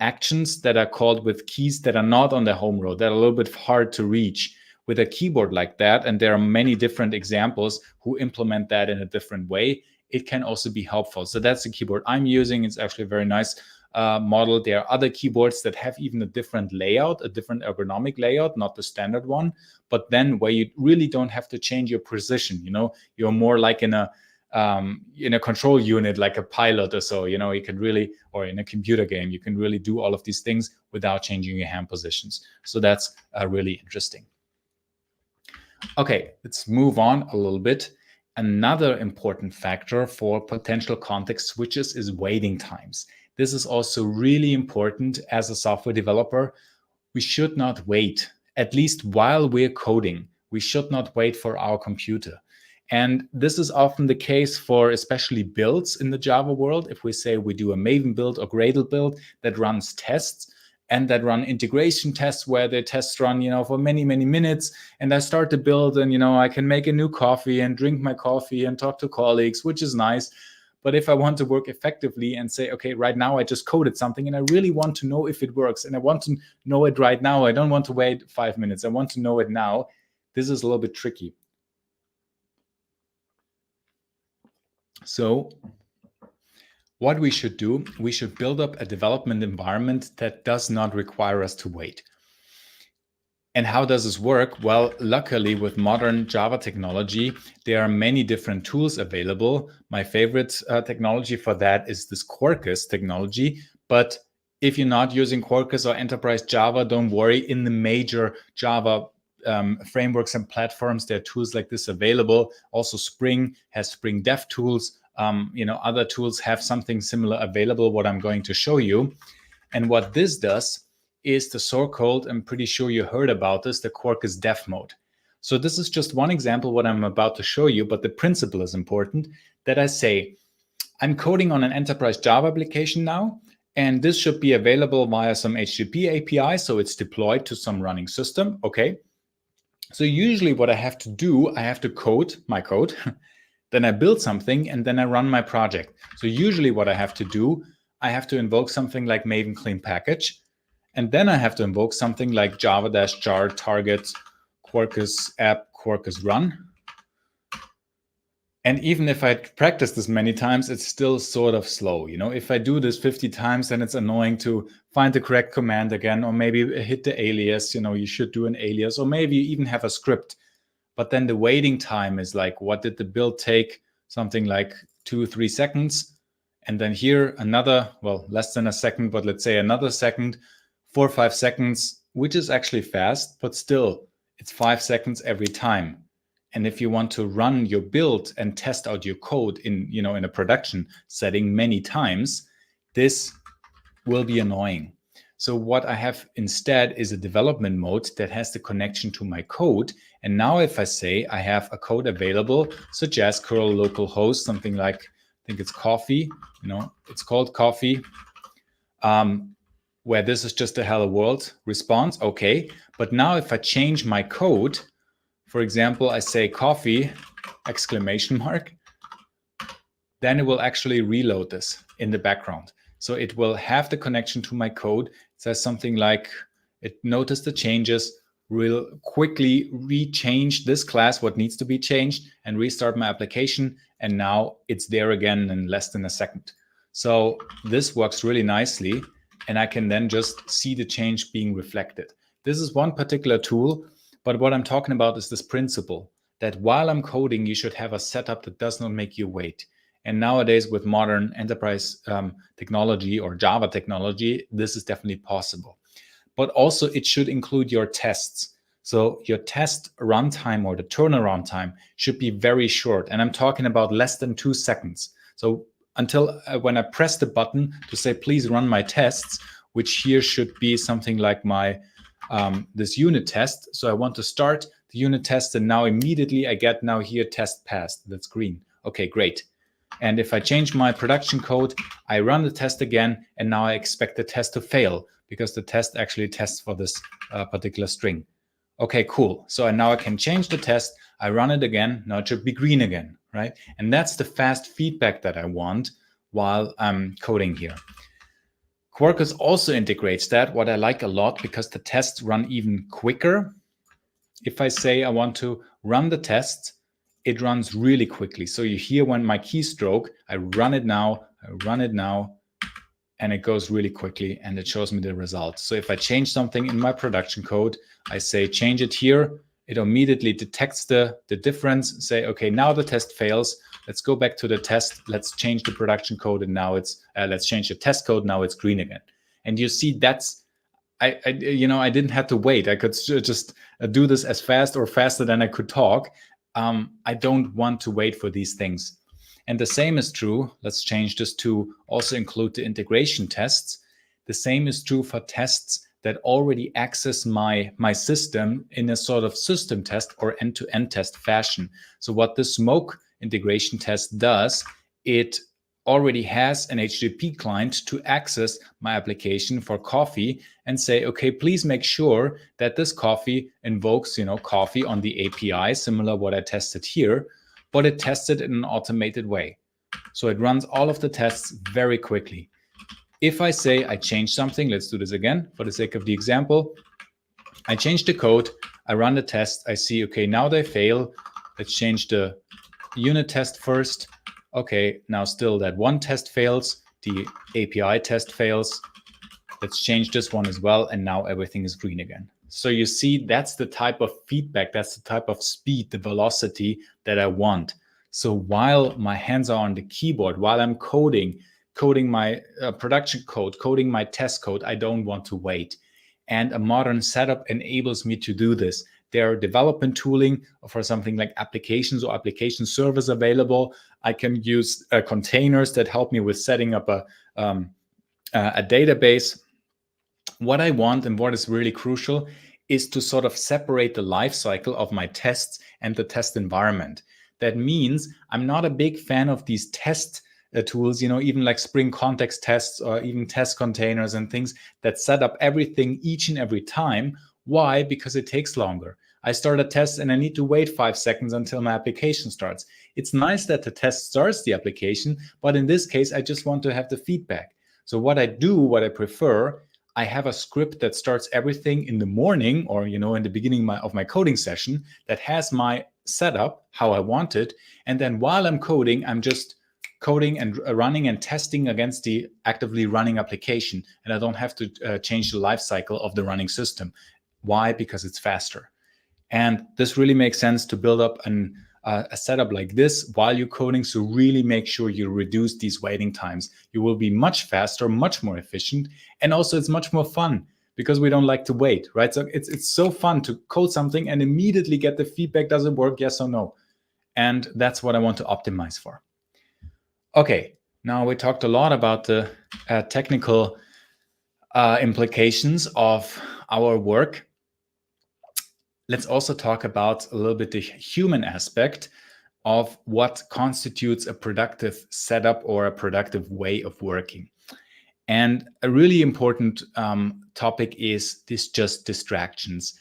actions that are called with keys that are not on the home row, that are a little bit hard to reach with a keyboard like that. And there are many different examples who implement that in a different way. It can also be helpful. So that's the keyboard I'm using. It's actually a very nice model. There are other keyboards that have even a different layout, a different ergonomic layout, not the standard one, but then where you really don't have to change your position. You're more like in a control unit, like a pilot or so, you can really, or in a computer game, you can really do all of these things without changing your hand positions. So that's really interesting. Okay, let's move on a little bit. Another important factor for potential context switches is waiting times. This is also really important as a software developer. We should not wait, at least while we're coding. We should not wait for our computer. And this is often the case for especially builds in the Java world. If we say we do a Maven build or Gradle build that runs tests and that run integration tests where the tests run, for many, many minutes, and I start the build and, I can make a new coffee and drink my coffee and talk to colleagues, which is nice. But if I want to work effectively and say, okay, right now I just coded something and I really want to know if it works and I want to know it right now. I don't want to wait 5 minutes. I want to know it now. This is a little bit tricky. So what we should do, we should build up a development environment that does not require us to wait. And how does this work? Well, luckily with modern Java technology, there are many different tools available. My favorite technology for that is this Quarkus technology. But if you're not using Quarkus or Enterprise Java, don't worry. In the major Java frameworks and platforms, there are tools like this available. Also, Spring has Spring Dev tools. Other tools have something similar available, what I'm going to show you. And what this does is the so-called, I'm pretty sure you heard about this, the Quarkus Dev mode. So this is just one example what I'm about to show you, but the principle is important, that I say, I'm coding on an enterprise Java application now, and this should be available via some HTTP API, so it's deployed to some running system, okay? So usually what I have to do, I have to code my code, then I build something, and then I run my project. So usually what I have to do, I have to invoke something like Maven clean package, and then I have to invoke something like java-jar target Quarkus app Quarkus run. And even if I practice this many times, it's still sort of slow. If I do this 50 times, then it's annoying to find the correct command again, or maybe hit the alias. You should do an alias, or maybe you even have a script. But then the waiting time is like, what did the build take? Something like 2-3 seconds. And then here another, well, less than a second, but let's say another second, 4 or 5 seconds, which is actually fast, but still it's 5 seconds every time. And if you want to run your build and test out your code in a production setting many times, this will be annoying. So what I have instead is a development mode that has the connection to my code. And now if I say I have a code available, such as curl localhost, something like, I think it's coffee, it's called coffee, where this is just a hello world response. Okay. But now if I change my code, for example, I say coffee, exclamation mark, then it will actually reload this in the background. So it will have the connection to my code. It says something like, it noticed the changes, will quickly rechange this class, what needs to be changed, and restart my application. And now it's there again in less than a second. So this works really nicely. And I can then just see the change being reflected. This is one particular tool, but what I'm talking about is this principle that while I'm coding, you should have a setup that does not make you wait. And nowadays with modern enterprise technology or Java technology, this is definitely possible. But also it should include your tests. So your test runtime or the turnaround time should be very short. And I'm talking about less than 2 seconds. So until when I press the button to say, please run my tests, which here should be something like my this unit test. So I want to start the unit test, and now immediately I get now here test passed. That's green. Okay, great. And if I change my production code, I run the test again, and now I expect the test to fail because the test actually tests for this particular string. Okay, cool. So now I can change the test. I run it again. Now it should be green again, right? And that's the fast feedback that I want while I'm coding here. Quarkus also integrates that, what I like a lot, because the tests run even quicker. If I say I want to run the test, it runs really quickly. So you hear when my keystroke, I run it now, and it goes really quickly and it shows me the result. So if I change something in my production code, I say change it here, it immediately detects the difference, say, okay, now the test fails. Let's go back to the test. Let's change the production code, and now it's let's change the test code. Now it's green again. And you see, that's I didn't have to wait. I could just do this as fast or faster than I could talk. I don't want to wait for these things. And the same is true. Let's change this to also include the integration tests. The same is true for tests that already access my system in a sort of system test or end-to-end test fashion. So what the smoke integration test does, it already has an HTTP client to access my application for coffee and say, okay, please make sure that this coffee invokes, coffee on the API, similar what I tested here, but it tests it in an automated way. So it runs all of the tests very quickly. If I say I change something, let's do this again for the sake of the example. I change the code, I run the test, I see, okay, now they fail. Let's change the unit test first. Okay, now still that one test fails, the API test fails. Let's change this one as well, and now everything is green again. So you see, that's the type of feedback, that's the type of speed, the velocity that I want. So while my hands are on the keyboard, while I'm coding my production code, coding my test code, I don't want to wait. And a modern setup enables me to do this. There are development tooling for something like applications or application servers available. I can use containers that help me with setting up a database. What I want and what is really crucial is to sort of separate the life cycle of my tests and the test environment. That means I'm not a big fan of these test tools, even like Spring context tests or even test containers and things that set up everything each and every time. Why? Because it takes longer. I start a test and I need to wait 5 seconds until my application starts. It's nice that the test starts the application, but in this case, I just want to have the feedback. So what I prefer, I have a script that starts everything in the morning or, in the beginning of my coding session that has my setup, how I want it. And then while I'm coding, I'm just coding and running and testing against the actively running application. And I don't have to change the life cycle of the running system. Why? Because it's faster. And this really makes sense to build up a setup like this while you're coding. So really make sure you reduce these waiting times. You will be much faster, much more efficient. And also it's much more fun because we don't like to wait, right? So it's so fun to code something and immediately get the feedback, does it work, yes or no? And that's what I want to optimize for. Okay, now we talked a lot about the technical implications of our work. Let's also talk about a little bit the human aspect of what constitutes a productive setup or a productive way of working. And a really important topic is just distractions,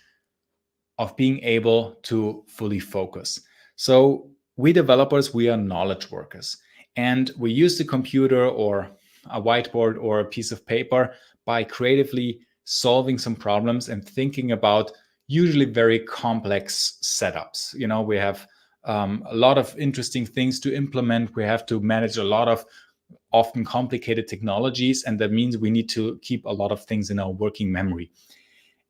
of being able to fully focus. So we developers, we are knowledge workers, and we use the computer or a whiteboard or a piece of paper by creatively solving some problems and thinking about usually very complex setups. We have a lot of interesting things to implement. We have to manage a lot of often complicated technologies, and that means we need to keep a lot of things in our working memory.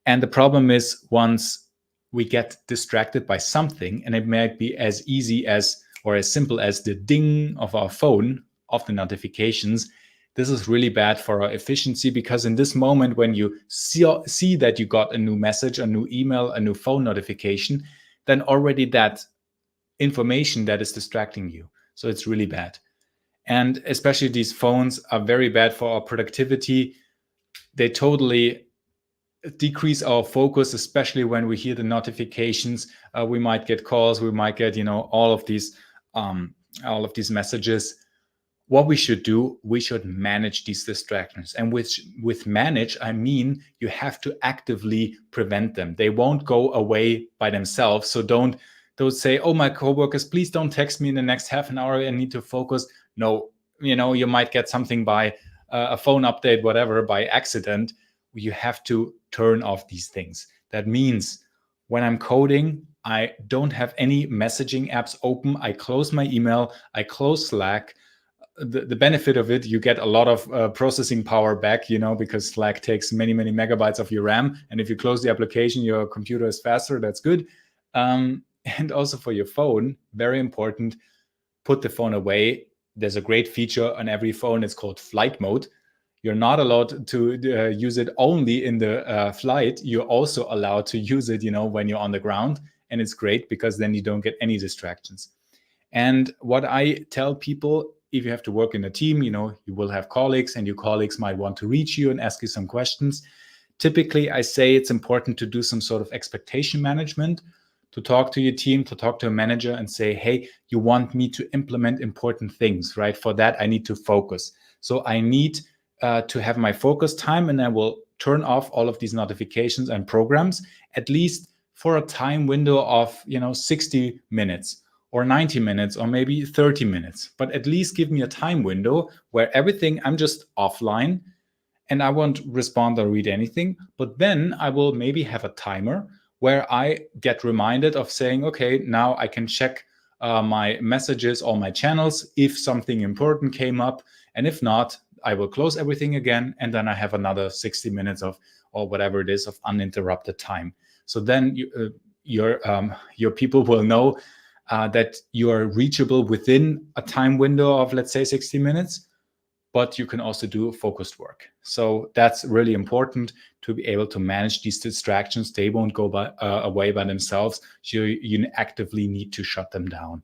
And the problem is, once we get distracted by something, and it might be as easy as or as simple as the ding of our phone, of the notifications, this is really bad for our efficiency, because in this moment when you see that you got a new message, a new email, a new phone notification, then already that information that is distracting you. So it's really bad. And especially these phones are very bad for our productivity. They totally decrease our focus, especially when we hear the notifications. We might get calls, we might get all of these messages. What we should do, we should manage these distractions. And with manage, I mean you have to actively prevent them. They won't go away by themselves. So don't say, oh, my coworkers, please don't text me in the next half an hour, I need to focus. No, you might get something by a phone update, whatever, by accident. You have to turn off these things. That means when I'm coding, I don't have any messaging apps open. I close my email, I close Slack. The benefit of it, you get a lot of processing power back, because Slack takes many, many megabytes of your RAM. And if you close the application, your computer is faster. That's good. And also for your phone, very important, put the phone away. There's a great feature on every phone. It's called flight mode. You're not allowed to use it only in the flight. You're also allowed to use it, when you're on the ground. And it's great because then you don't get any distractions. And what I tell people, if you have to work in a team, you will have colleagues, and your colleagues might want to reach you and ask you some questions. Typically, I say it's important to do some sort of expectation management, to talk to your team, to talk to a manager and say, hey, you want me to implement important things, right? For that, I need to focus. So I need to have my focus time, and I will turn off all of these notifications and programs, at least for a time window of 60 minutes or 90 minutes or maybe 30 minutes. But at least give me a time window where I'm just offline and I won't respond or read anything. But then I will maybe have a timer where I get reminded of saying, okay, now I can check my messages or my channels if something important came up. And if not, I will close everything again. And then I have another 60 minutes or whatever it is of uninterrupted time. So then your people will know that you are reachable within a time window of, let's say, 60 minutes, but you can also do focused work. So that's really important, to be able to manage these distractions. They won't go away by themselves. You actively need to shut them down.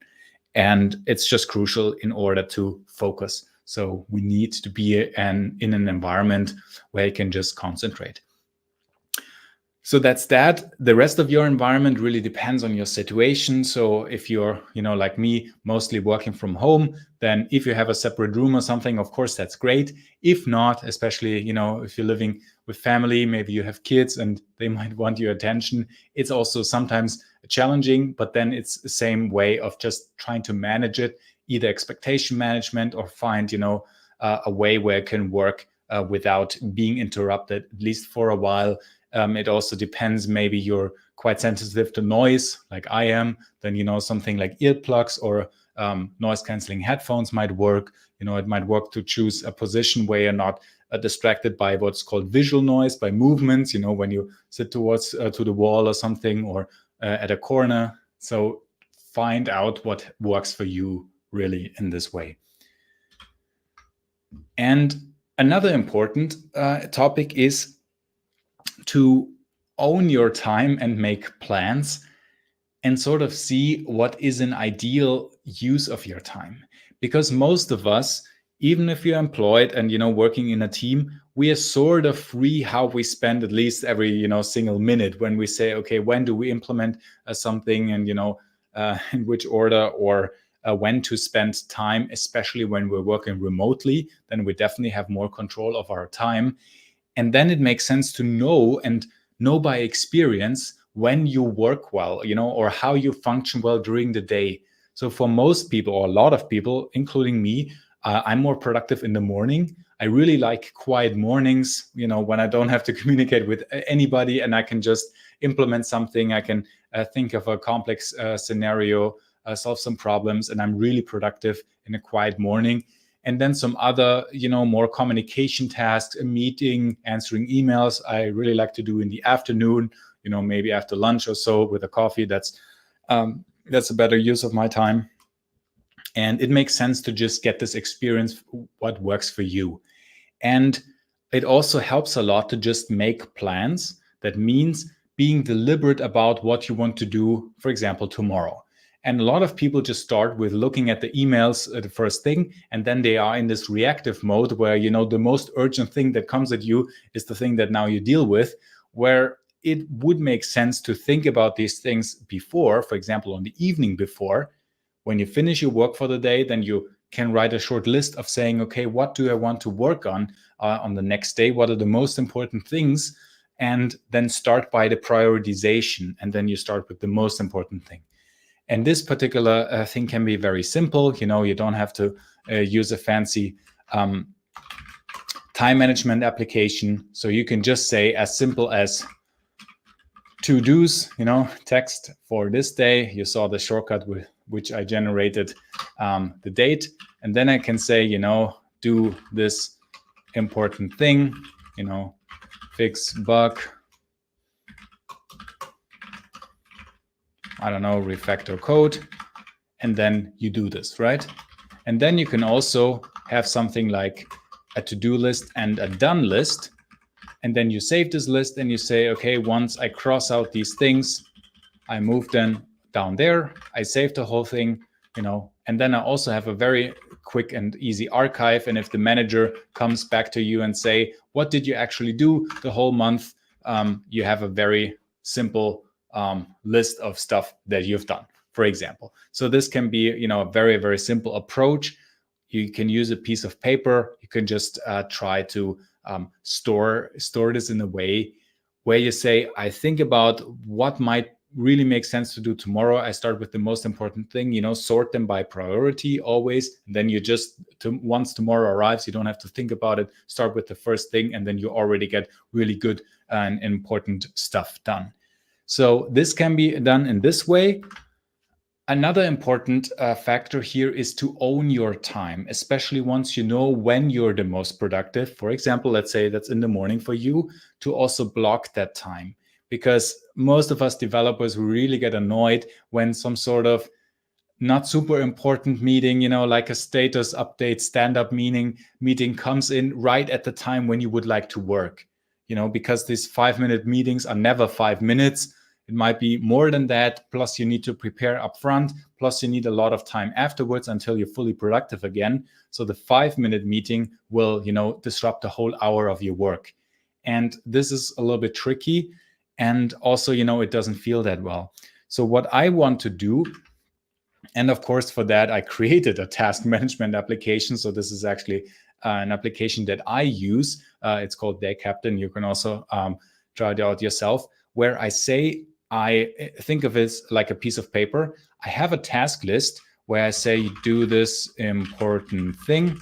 And it's just crucial in order to focus. So we need to be in an environment where you can just concentrate. So that's that. The rest of your environment really depends on your situation. So if you're, like me, mostly working from home, then if you have a separate room or something, of course, that's great. If not, especially, if you're living with family, maybe you have kids and they might want your attention. It's also sometimes challenging, but then it's the same way of just trying to manage it, either expectation management or find, a way where it can work without being interrupted, at least for a while. It also depends. Maybe you're quite sensitive to noise, like I am. Then, something like earplugs or noise canceling headphones might work. It might work to choose a position where you're not distracted by what's called visual noise, by movements, when you sit towards to the wall or something, or at a corner. So find out what works for you really in this way. And another important topic is to own your time and make plans and sort of see what is an ideal use of your time. Because most of us, even if you're employed and working in a team, we are sort of free how we spend at least every single minute when we say, okay, when do we implement something, and in which order, or when to spend time, especially when we're working remotely. Then we definitely have more control of our time. And then it makes sense to know by experience when you work well, or how you function well during the day. So for most people, or a lot of people, including me, I'm more productive in the morning. I really like quiet mornings, when I don't have to communicate with anybody and I can just implement something. I can think of a complex scenario, solve some problems, and I'm really productive in a quiet morning. And then some other, more communication tasks, a meeting, answering emails, I really like to do in the afternoon, maybe after lunch or so with a coffee. That's a better use of my time. And it makes sense to just get this experience, what works for you. And it also helps a lot to just make plans. That means being deliberate about what you want to do, for example, tomorrow. And a lot of people just start with looking at the emails the first thing, and then they are in this reactive mode where, the most urgent thing that comes at you is the thing that now you deal with, where it would make sense to think about these things before, for example, on the evening before. When you finish your work for the day, then you can write a short list of saying, okay, what do I want to work on the next day? What are the most important things? And then start by the prioritization. And then you start with the most important thing. And this particular thing can be very simple. You don't have to use a fancy time management application. So you can just say as simple as to-dos, text for this day. You saw the shortcut with which I generated the date. And then I can say, do this important thing, fix bug, I don't know, refactor code. And then you do this, right? And then you can also have something like a to-do list and a done list. And then you save this list and you say, okay, once I cross out these things, I move them down there. I save the whole thing, and then I also have a very quick and easy archive. And if the manager comes back to you and say, what did you actually do the whole month? You have a very simple list of stuff that you've done, for example. So this can be, a very, very simple approach. You can use a piece of paper. You can just try to store this in a way where you say, I think about what might really make sense to do tomorrow. I start with the most important thing, sort them by priority always. And then you just, once tomorrow arrives, you don't have to think about it. Start with the first thing, and then you already get really good and important stuff done. So this can be done in this way. Another important factor here is to own your time, especially once you know when you're the most productive. For example, let's say that's in the morning for you, to also block that time. Because most of us developers really get annoyed when some sort of not super important meeting, like a status update, stand-up meeting comes in right at the time when you would like to work, because these 5-minute meetings are never 5 minutes. It might be more than that. Plus you need to prepare up front. Plus you need a lot of time afterwards until you're fully productive again. So the 5-minute meeting will, disrupt the whole hour of your work. And this is a little bit tricky. And also, it doesn't feel that well. So what I want to do, and of course for that, I created a task management application. So this is actually an application that I use. It's called Day Captain. You can also try it out yourself, where I say, I think of it like a piece of paper. I have a task list where I say, do this important thing.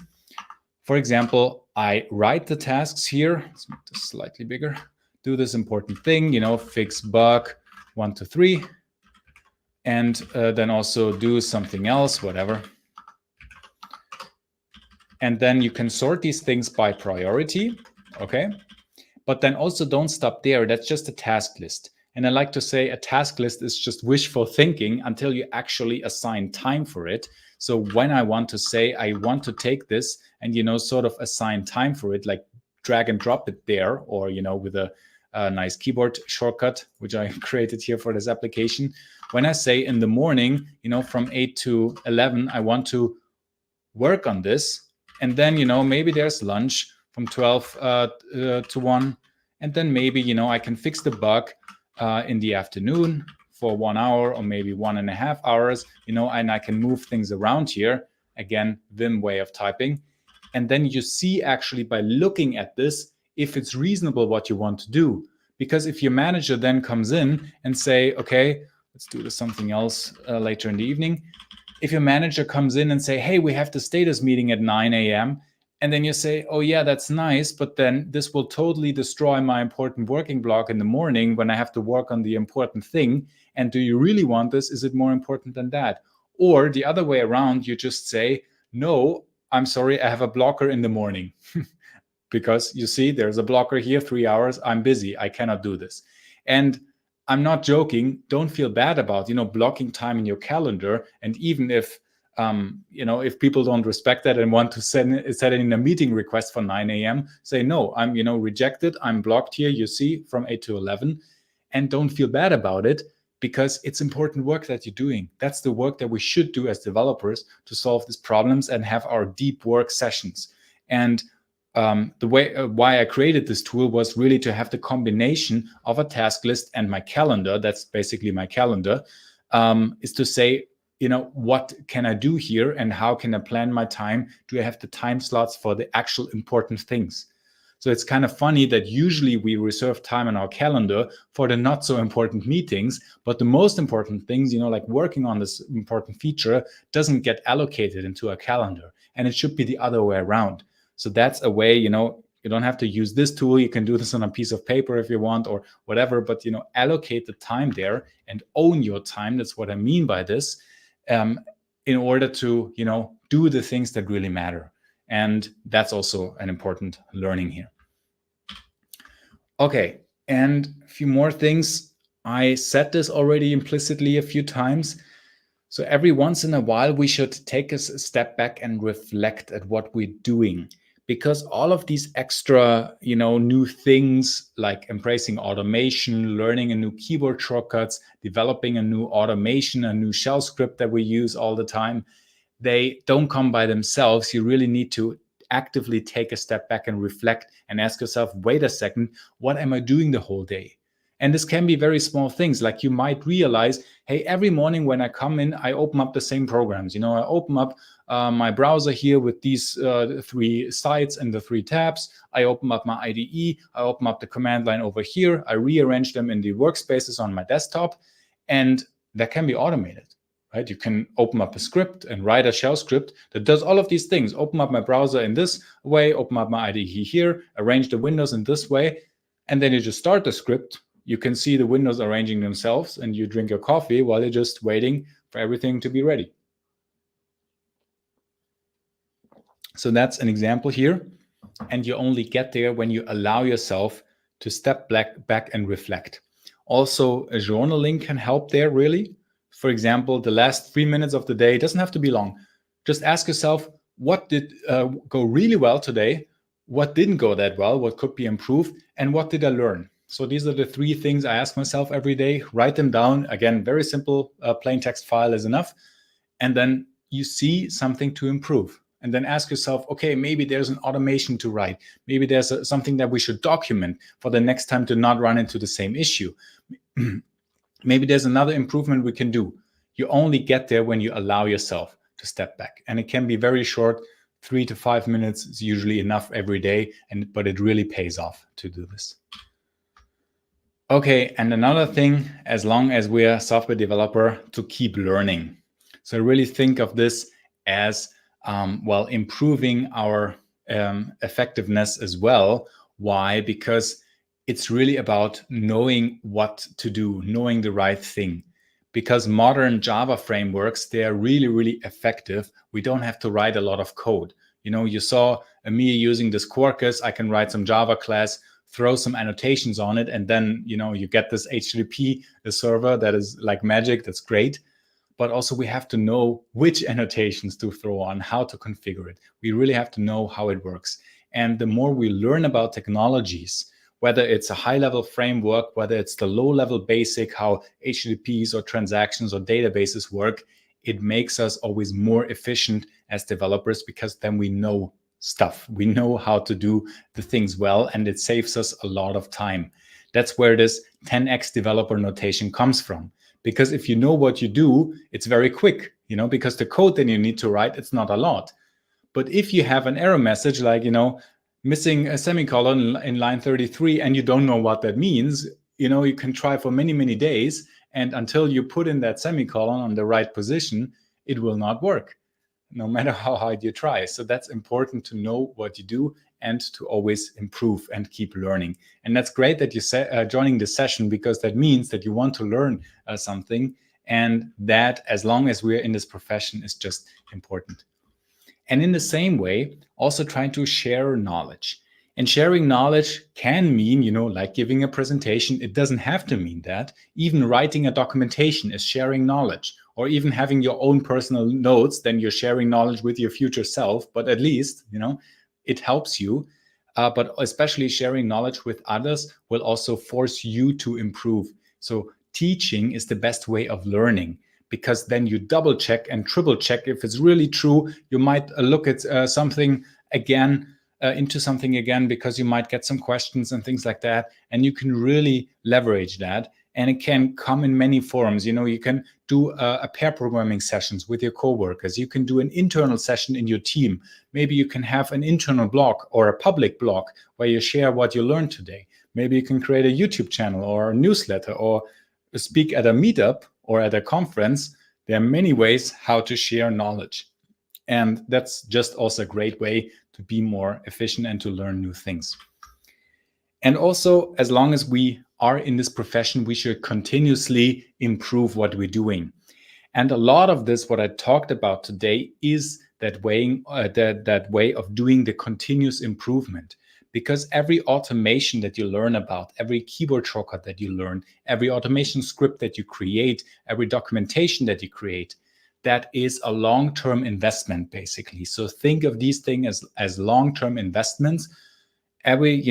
For example, I write the tasks here. Let's make this slightly bigger. Do this important thing, fix bug 1 to 3. And then also do something else, whatever. And then you can sort these things by priority, okay? But then also don't stop there. That's just a task list. And I like to say a task list is just wishful thinking until you actually assign time for it. So when I want to say I want to take this and, sort of assign time for it, like drag and drop it there, or, with a nice keyboard shortcut, which I created here for this application. When I say in the morning, from 8 to 11, I want to work on this. And then, maybe there's lunch from 12 to 1. And then maybe, I can fix the bug in the afternoon for 1 hour or maybe 1.5 hours, and I can move things around here. Again, Vim way of typing. And then you see actually by looking at this, if it's reasonable what you want to do. Because if your manager then comes in and say, okay, let's do this something else later in the evening. If your manager comes in and say, hey, we have the status meeting at 9 a.m. And then you say, oh yeah, that's nice, but then this will totally destroy my important working block in the morning when I have to work on the important thing. And do you really want this? Is it more important than that? Or the other way around, you just say, no, I'm sorry, I have a blocker in the morning. Because you see, there's a blocker here, 3 hours, I'm busy, I cannot do this. And I'm not joking, don't feel bad about, blocking time in your calendar. And even if, if people don't respect that and want to set in a meeting request for 9 a.m., say, no, I'm, rejected, I'm blocked here, you see, from 8 to 11. And don't feel bad about it, because it's important work that you're doing. That's the work that we should do as developers to solve these problems and have our deep work sessions. And the way why I created this tool was really to have the combination of a task list and my calendar. That's basically my calendar, is to say, what can I do here and how can I plan my time? Do I have the time slots for the actual important things? So it's kind of funny that usually we reserve time on our calendar for the not so important meetings, but the most important things, like working on this important feature, doesn't get allocated into a calendar. And it should be the other way around. So that's a way, you don't have to use this tool. You can do this on a piece of paper if you want or whatever, but, allocate the time there and own your time. That's what I mean by this, in order to, do the things that really matter. And that's also an important learning here. Okay, and a few more things. I said this already implicitly a few times. So every once in a while, we should take a step back and reflect at what we're doing. Because all of these extra, new things like embracing automation, learning a new keyboard shortcuts, developing a new automation, a new shell script that we use all the time, they don't come by themselves. You really need to actively take a step back and reflect and ask yourself, wait a second, what am I doing the whole day? And this can be very small things. Like you might realize, hey, every morning when I come in, I open up the same programs. I open up my browser here with these 3 sites and the 3 tabs. I open up my IDE. I open up the command line over here. I rearrange them in the workspaces on my desktop. And that can be automated. Right? You can open up a script and write a shell script that does all of these things. Open up my browser in this way, open up my IDE here, arrange the windows in this way, and then you just start the script. You can see the windows arranging themselves, and you drink your coffee while you're just waiting for everything to be ready. So that's an example here. And you only get there when you allow yourself to step back and reflect. Also, a journaling can help there, really. For example, the last 3 minutes of the day doesn't have to be long. Just ask yourself, what did go really well today? What didn't go that well? What could be improved? And what did I learn? So these are the 3 things I ask myself every day. Write them down. Again, very simple, plain text file is enough. And then you see something to improve. And then ask yourself, okay, maybe there's an automation to write. Maybe there's something that we should document for the next time to not run into the same issue. Maybe there's another improvement we can do. You only get there when you allow yourself to step back. And it can be very short, 3 to 5 minutes is usually enough every day, but it really pays off to do this. Okay, and another thing, as long as we're a software developer, to keep learning. So really think of this as, improving our effectiveness as well. Why? Because it's really about knowing what to do, knowing the right thing. Because modern Java frameworks, they are really, really effective. We don't have to write a lot of code. You saw me using this Quarkus. I can write some Java class, throw some annotations on it, and then, you get this HTTP server that is like magic. That's great. But also we have to know which annotations to throw on, how to configure it. We really have to know how it works. And the more we learn about technologies, whether it's a high-level framework, whether it's the low-level basic, how HTTPs or transactions or databases work, it makes us always more efficient as developers, because then we know stuff. We know how to do the things well, and it saves us a lot of time. That's where this 10x developer notation comes from. Because if you know what you do, it's very quick, because the code that you need to write, it's not a lot. But if you have an error message like, missing a semicolon in line 33, and you don't know what that means, you can try for many, many days. And until you put in that semicolon on the right position, it will not work, no matter how hard you try. So that's important to know what you do and to always improve and keep learning. And that's great that you joining this session, because that means that you want to learn something. And that, as long as we're in this profession, is just important. And in the same way, also trying to share knowledge. And sharing knowledge can mean, like giving a presentation. It doesn't have to mean that. Even writing a documentation is sharing knowledge. Or even having your own personal notes, then you're sharing knowledge with your future self. But at least, it helps you. But especially sharing knowledge with others will also force you to improve. So teaching is the best way of learning, because then you double check and triple check if it's really true. You might look at something again, into something again, because you might get some questions and things like that. And you can really leverage that. And it can come in many forms. You can do a pair programming sessions with your coworkers. You can do an internal session in your team. Maybe you can have an internal blog or a public blog where you share what you learned today. Maybe you can create a YouTube channel or a newsletter, or speak at a meetup or at a conference. There are many ways how to share knowledge. And that's just also a great way to be more efficient and to learn new things. And also, as long as we are in this profession, we should continuously improve what we're doing. And a lot of this, what I talked about today, is that way of doing the continuous improvement. Because every automation that you learn about, every keyboard shortcut that you learn, every automation script that you create, every documentation that you create, that is a long-term investment, basically. So think of these things as long-term investments. Every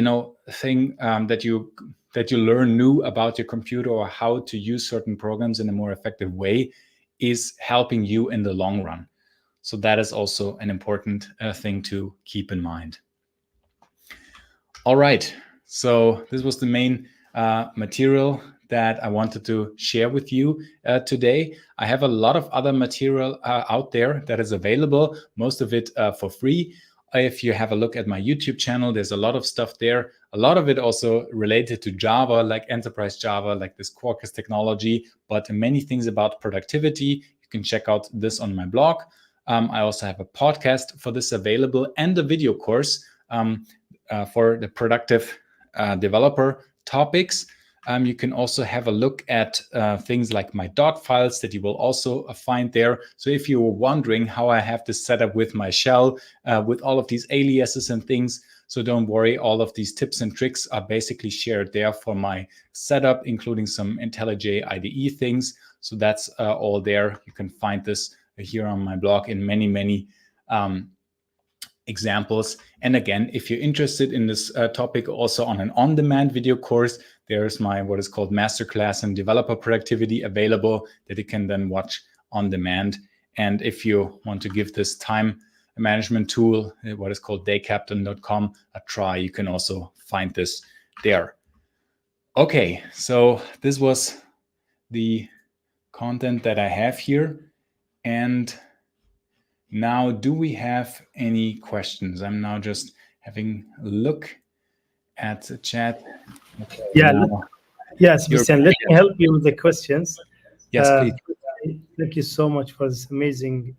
thing that you learn new about your computer, or how to use certain programs in a more effective way, is helping you in the long run. So that is also an important thing to keep in mind. All right, so this was the main material that I wanted to share with you today. I have a lot of other material out there that is available, most of it for free. If you have a look at my YouTube channel, there's a lot of stuff there. A lot of it also related to Java, like enterprise Java, like this Quarkus technology, but many things about productivity. You can check out this on my blog. I also have a podcast for this available, and a video course for the productive developer topics. You can also have a look at things like my dot files that you will also find there. So if you were wondering how I have this set up with my shell, with all of these aliases and things, so don't worry, all of these tips and tricks are basically shared there for my setup, including some IntelliJ IDE things. So that's all there. You can find this here on my blog in many, many examples. And again, if you're interested in this topic, also on an on-demand video course, there's my what is called masterclass in developer productivity available that you can then watch on demand. And if you want to give this time management tool, what is called daycaptain.com, a try, you can also find this there. Okay, so this was the content that I have here. And now, do we have any questions? I'm now just having a look at the chat. Okay, yes, Sebastian, let me help you with the questions. Yes, please. Thank you so much for this amazing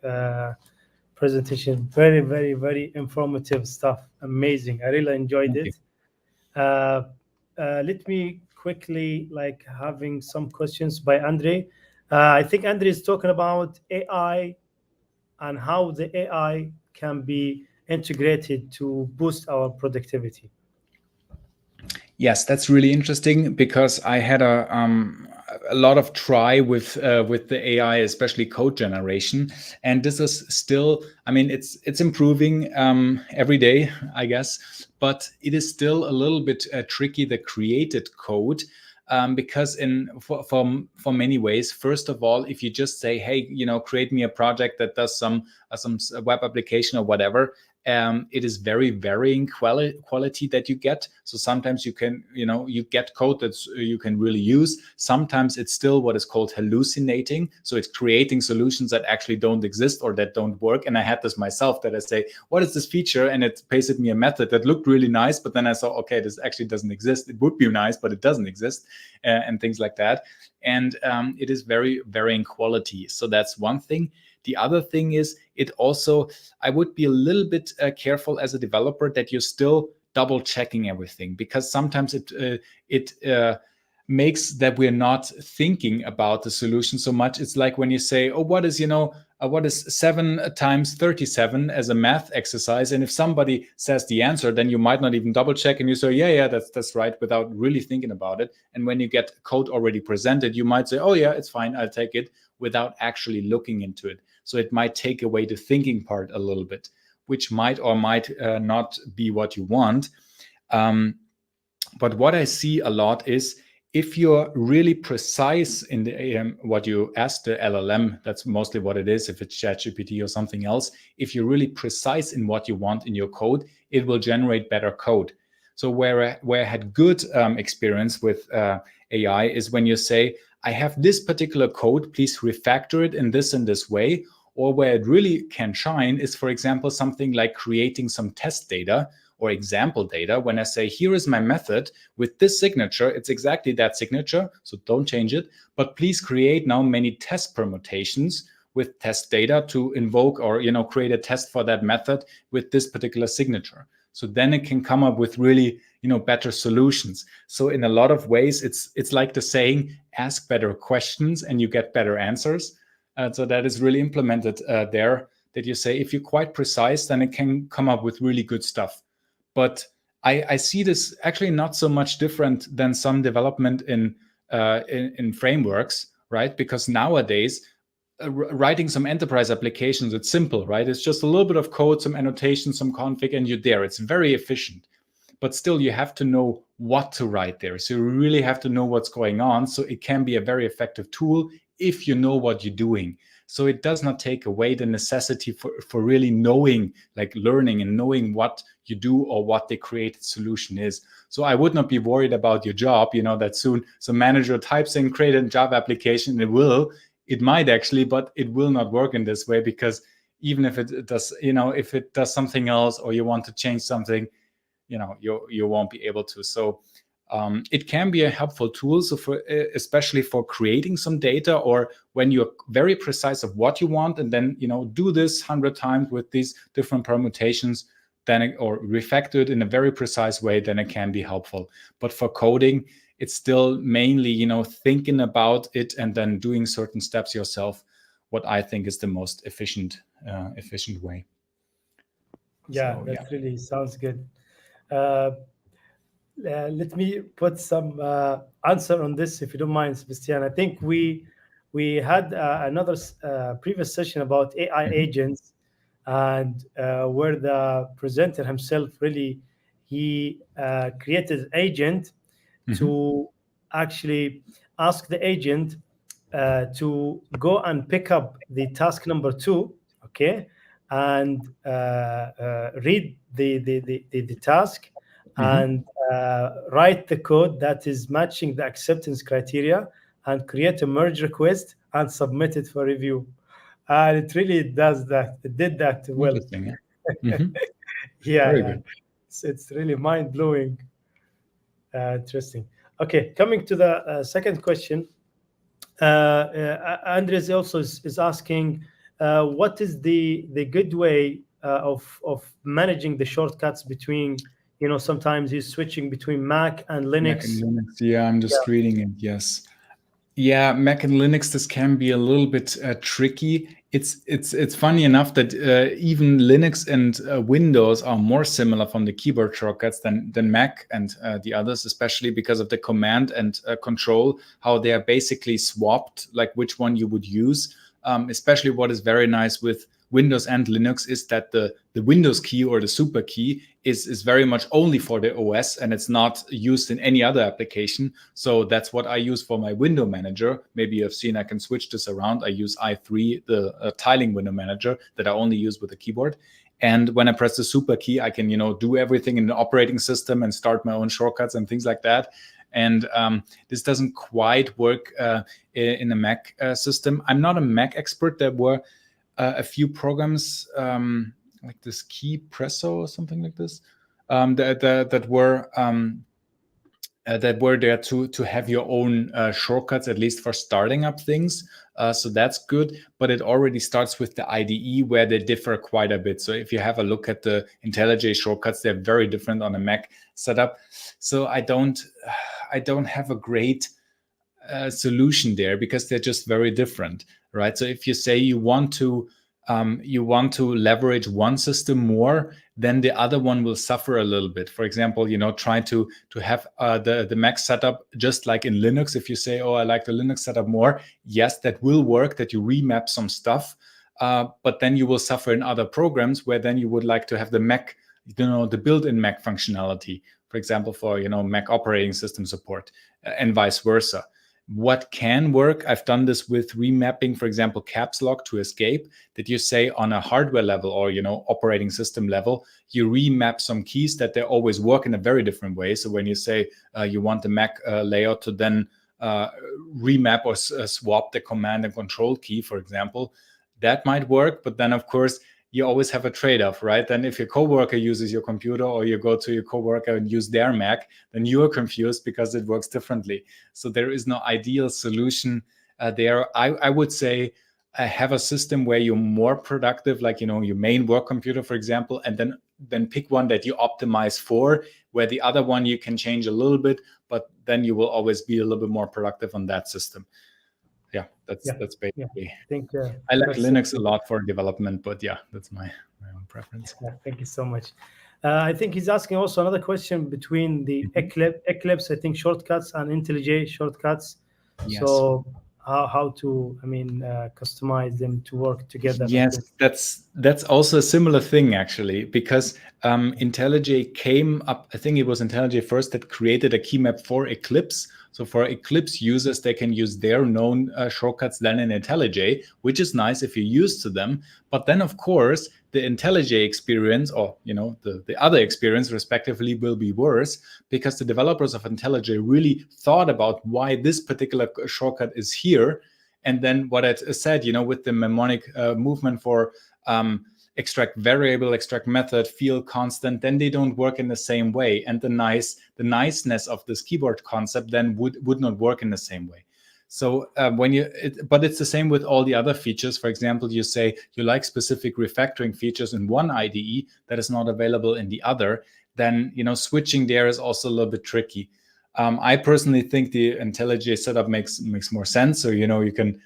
presentation. Very, very, very informative stuff. Amazing. I really enjoyed it. Let me quickly having some questions by Andre. I think Andre is talking about AI and how the AI can be integrated to boost our productivity. Yes, that's really interesting, because I had a lot of try with the AI, especially code generation, and this is still, I mean, it's improving every day, I guess, but it is still a little bit tricky, the created code. Because for many ways, first of all, if you just say, hey, create me a project that does some web application or whatever, it is very varying quality that you get. So sometimes you can, you get code that you can really use. Sometimes it's still what is called hallucinating. So it's creating solutions that actually don't exist or that don't work. And I had this myself, that I say, what is this feature? And it pasted me a method that looked really nice, but then I saw, okay, this actually doesn't exist. It would be nice, but it doesn't exist, and things like that. And it is very varying quality. So that's one thing. The other thing is, it also, I would be a little bit careful as a developer that you're still double checking everything, because sometimes it makes that we're not thinking about the solution so much. It's like when you say, oh, what is 7 times 37 as a math exercise? And if somebody says the answer, then you might not even double check, and you say, yeah, that's right, without really thinking about it. And when you get code already presented, you might say, oh yeah, it's fine, I'll take it, without actually looking into it. So it might take away the thinking part a little bit, which might or might not be what you want. But what I see a lot is, if you're really precise in the what you ask the LLM, that's mostly what it is. If it's ChatGPT or something else, if you're really precise in what you want in your code, it will generate better code. So where I had good experience with AI is when you say, I have this particular code, please refactor it in this way. Or where it really can shine is, for example, something like creating some test data or example data. When I say, here is my method with this signature, it's exactly that signature, so don't change it, but please create now many test permutations with test data to invoke or create a test for that method with this particular signature. So then it can come up with really better solutions. So in a lot of ways, it's like the saying, ask better questions and you get better answers. So that is really implemented there, that you say, if you're quite precise, then it can come up with really good stuff. But I see this actually not so much different than some development in frameworks, right? Because nowadays, writing some enterprise applications, it's simple, right? It's just a little bit of code, some annotation, some config, and you're there. It's very efficient. But still, you have to know what to write there. So you really have to know what's going on. So it can be a very effective tool if you know what you're doing. So it does not take away the necessity for really knowing, like learning and knowing what you do or what the created solution is. So I would not be worried about your job, that soon some manager types in, create a Java application, it might actually, but it will not work in this way, because even if it does, if it does something else, or you want to change something, you won't be able to. So it can be a helpful tool, so especially for creating some data, or when you're very precise of what you want, and then do this 100 times with these different permutations, or refactor it in a very precise way, then it can be helpful. But for coding, it's still mainly thinking about it and then doing certain steps yourself, what I think is the most efficient way. Yeah, So, that really sounds good. Uh, Let me put some answer on this, if you don't mind, Sebastian. I think we had another previous session about AI Mhm. agents, and where the presenter himself really he created an agent Mhm. to actually ask the agent to go and pick up the task number two, okay, and read the task, Mhm. and write the code that is matching the acceptance criteria, and create a merge request and submit it for review. And it really does that. It did that well. Interesting. Yeah. Mhm. Yeah, Very yeah. good. It's really mind blowing. Interesting. Okay, coming to the second question. Andres also is asking, what is the good way of managing the shortcuts between, sometimes he's switching between Mac and Mac and Linux. Linux. Yeah, I'm Yeah. just reading it. Yes. Yeah, Mac and Linux, this can be a little bit tricky. It's funny enough that even Linux and Windows are more similar from the keyboard shortcuts than Mac and the others, especially because of the command and control, how they are basically swapped, like which one you would use. Especially what is very nice with Windows and Linux is that the Windows key or the super key is very much only for the OS, and it's not used in any other application. So that's what I use for my window manager. Maybe you've seen I can switch this around. I use i3, the tiling window manager that I only use with the keyboard. And when I press the super key, I can, do everything in the operating system and start my own shortcuts and things like that. And this doesn't quite work in the Mac system. I'm not a Mac expert. There were a few programs like this Key Presso or something like this that were there to have your own shortcuts, at least for starting up things. So that's good, but it already starts with the IDE where they differ quite a bit. So if you have a look at the IntelliJ shortcuts, they're very different on a Mac setup. So I don't have a great solution there because they're just very different, right? So if you say you want to leverage one system more, then the other one will suffer a little bit. For example, try to have the Mac setup just like in Linux. If you say, oh, I like the Linux setup more, yes, that will work, that you remap some stuff, but then you will suffer in other programs where then you would like to have the Mac, the built-in Mac functionality, for example, for Mac operating system support, and vice versa. What can work, I've done this with remapping, for example, caps lock to escape, that you say on a hardware level or, operating system level, you remap some keys that they always work in a very different way. So when you say you want the Mac layout to then remap or swap the command and control key, for example, that might work. But then, of course, you always have a trade-off, right? Then if your coworker uses your computer or you go to your coworker and use their Mac, then you are confused because it works differently. So there is no ideal solution there. I would say have a system where you're more productive, like, your main work computer, for example, and then pick one that you optimize for, where the other one you can change a little bit, but then you will always be a little bit more productive on that system. Yeah, that's basically. Yeah. I think I like Linux a lot for development, but yeah, that's my own preference. Yeah, thank you so much. I think he's asking also another question between the Eclipse, I think, shortcuts and IntelliJ shortcuts. Yes. So how to, customize them to work together? Yes, that's also a similar thing, actually, because IntelliJ came up, I think it was IntelliJ first that created a key map for Eclipse. So for Eclipse users, they can use their known shortcuts then in IntelliJ, which is nice if you're used to them. But then, of course, the IntelliJ experience, or the other experience respectively, will be worse because the developers of IntelliJ really thought about why this particular shortcut is here. And then what I said, with the mnemonic movement for extract variable, extract method, field constant, then they don't work in the same way. And the niceness of this keyboard concept then would not work in the same way. So but it's the same with all the other features. For example, you say you like specific refactoring features in one IDE that is not available in the other, then switching there is also a little bit tricky. I personally think the IntelliJ setup makes more sense. So you can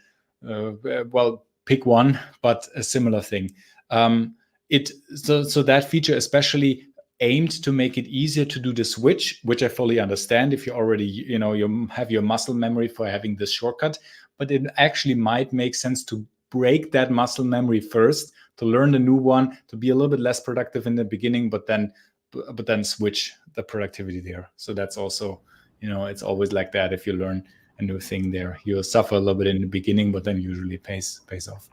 pick one, but a similar thing. So that feature especially aimed to make it easier to do the switch, which I fully understand if you already you have your muscle memory for having this shortcut. But it actually might make sense to break that muscle memory first, to learn the new one, to be a little bit less productive in the beginning, but then switch the productivity there. So that's also, it's always like that. If you learn a new thing there, you'll suffer a little bit in the beginning, but then usually pays off.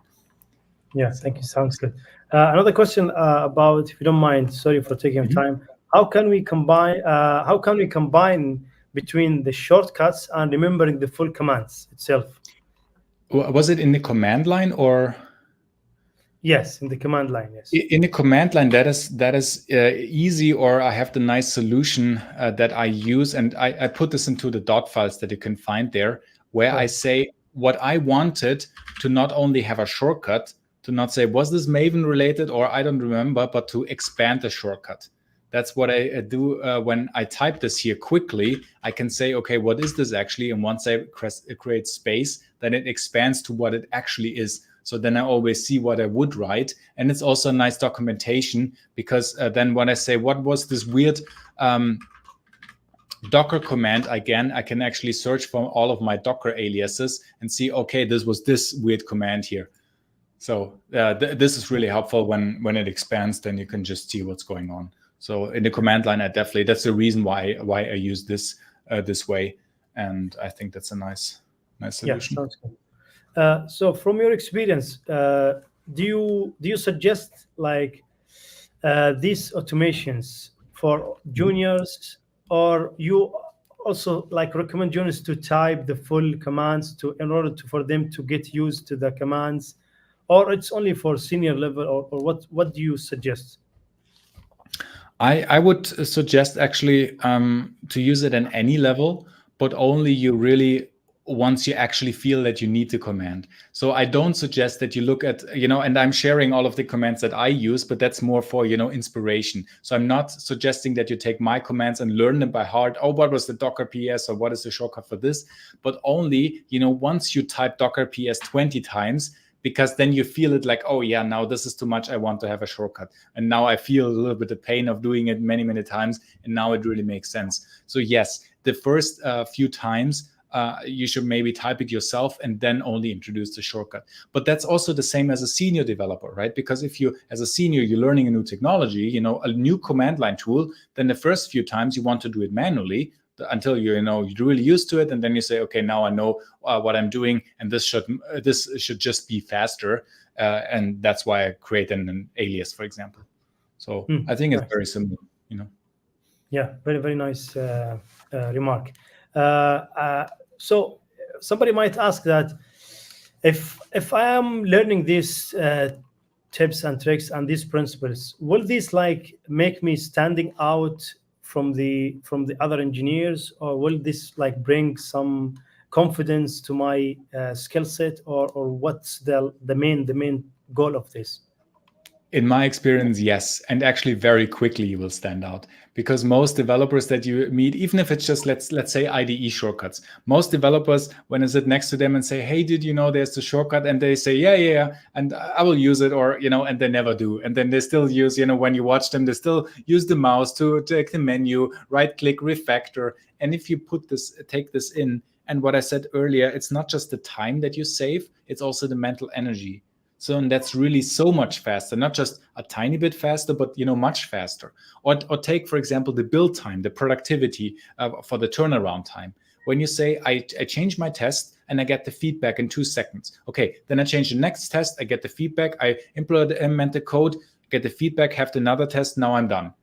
Yeah, thank you. Sounds good. Another question about, if you don't mind, sorry for taking your time. How can we combine between the shortcuts and remembering the full commands itself? Was it in the command line or? Yes, in the command line, yes. In the command line, that is easy, or I have the nice solution that I use, and I put this into the dot files that you can find there, where I say what I wanted to not only have a shortcut, to not say, was this Maven related or I don't remember, but to expand the shortcut. That's what I do when I type this here quickly. I can say, okay, what is this actually? And once I create space, then it expands to what it actually is. So then I always see what I would write. And it's also a nice documentation, because then when I say, what was this weird Docker command, again, I can actually search for all of my Docker aliases and see, okay, this was this weird command here. So this is really helpful when it expands, then you can just see what's going on. So in the command line, that's the reason why I use this this way. And I think that's a nice solution. Yeah, sounds good. So from your experience, do you suggest like these automations for juniors, or you also like recommend juniors to type the full commands in order for them to get used to the commands, or it's only for senior level, or what do you suggest? I would suggest actually to use it at any level, but only you really once you actually feel that you need the command. So I don't suggest that you look at, and I'm sharing all of the commands that I use, but that's more for, inspiration. So I'm not suggesting that you take my commands and learn them by heart. Oh, what was the Docker PS, or what is the shortcut for this? But only, once you type Docker PS 20 times, because then you feel it like, oh yeah, now this is too much, I want to have a shortcut. And now I feel a little bit the pain of doing it many, many times. And now it really makes sense. So yes, the first few times, you should maybe type it yourself and then only introduce the shortcut. But that's also the same as a senior developer, right? Because if you, as a senior, you're learning a new technology, a new command line tool, then the first few times you want to do it manually until you're really used to it, and then you say, okay, now I know what I'm doing, and this should just be faster, and that's why I create an alias, for example. So I think it's very similar, Yeah, very, very nice remark. So somebody might ask that if I am learning these tips and tricks and these principles, will these like make me standing out from the other engineers, or will this like bring some confidence to my skill set, or what's the main goal of this? In my experience, yes. And actually very quickly you will stand out, because most developers that you meet, even if it's just, let's say IDE shortcuts, most developers, when I sit next to them and say, hey, did you know there's the shortcut? And they say, yeah, and I will use it, or, and they never do. And then they still use, when you watch them, they still use the mouse to take the menu, right click, refactor. And if you take this in, and what I said earlier, it's not just the time that you save, it's also the mental energy. So, and that's really so much faster, not just a tiny bit faster, but much faster. Or take, for example, the build time, the productivity for the turnaround time. When you say, I change my test and I get the feedback in 2 seconds. Okay, then I change the next test, I get the feedback, I implement the code, get the feedback, have another test, now I'm done.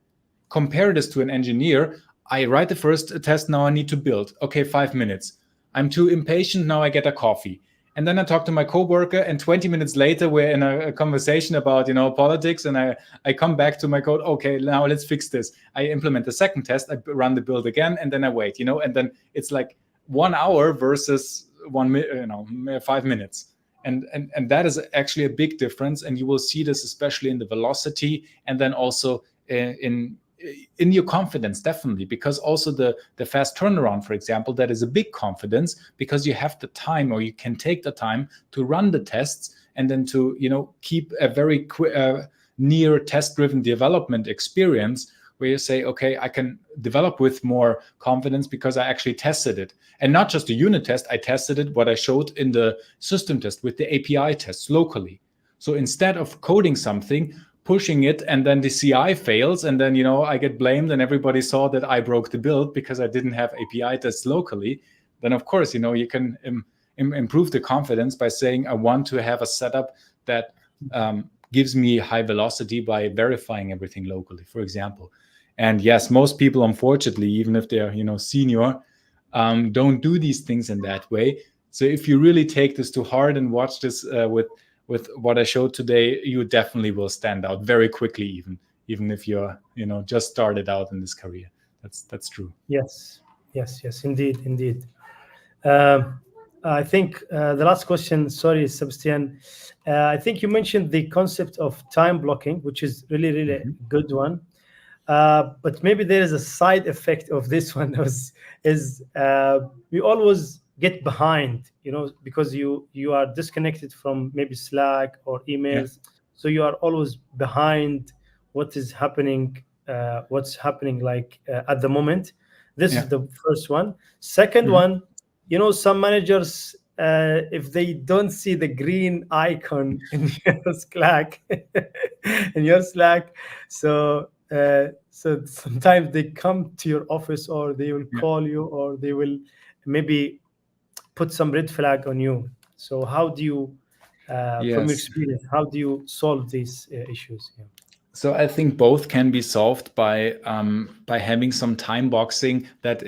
Compare this to an engineer. I write the first test, now I need to build. Okay, 5 minutes. I'm too impatient, now I get a coffee. And then I talk to my coworker, and 20 minutes later, we're in a conversation about, politics, and I come back to my code. Okay, now let's fix this. I implement the second test, I run the build again, and then I wait, and then it's like 1 hour versus 5 minutes. And that is actually a big difference. And you will see this especially in the velocity, and then also in your confidence, definitely, because also the fast turnaround, for example, that is a big confidence, because you have the time, or you can take the time to run the tests, and then to keep a very near test-driven development experience, where you say, okay, I can develop with more confidence because I actually tested it. And not just a unit test, I tested it, what I showed in the system test with the API tests locally. So instead of coding something, pushing it, and then the CI fails, and then I get blamed, and everybody saw that I broke the build because I didn't have API tests locally, then of course you can improve the confidence by saying, I want to have a setup that gives me high velocity by verifying everything locally, for example. And yes, most people, unfortunately, even if they're senior, don't do these things in that way. So if you really take this to heart and watch this with what I showed today, you definitely will stand out very quickly, even if you're just started out in this career. That's true. Yes, indeed. I think the last question, sorry, Sebastian, I think you mentioned the concept of time blocking, which is really a good one. But maybe there is a side effect of this one, is we always get behind, because you are disconnected from maybe Slack or Yeah. emails, so you are always behind what is happening, what's happening, like, at the moment. This Yeah. is the first one. Second Mhm. one, some managers, if they don't see the green icon in your Slack, in your Slack, so sometimes they come to your office, or they will Yeah. call you, or they will maybe put some red flag on you. So how do you, from your Yes. experience, how do you solve these issues? Yeah. So I think both can be solved by having some time boxing that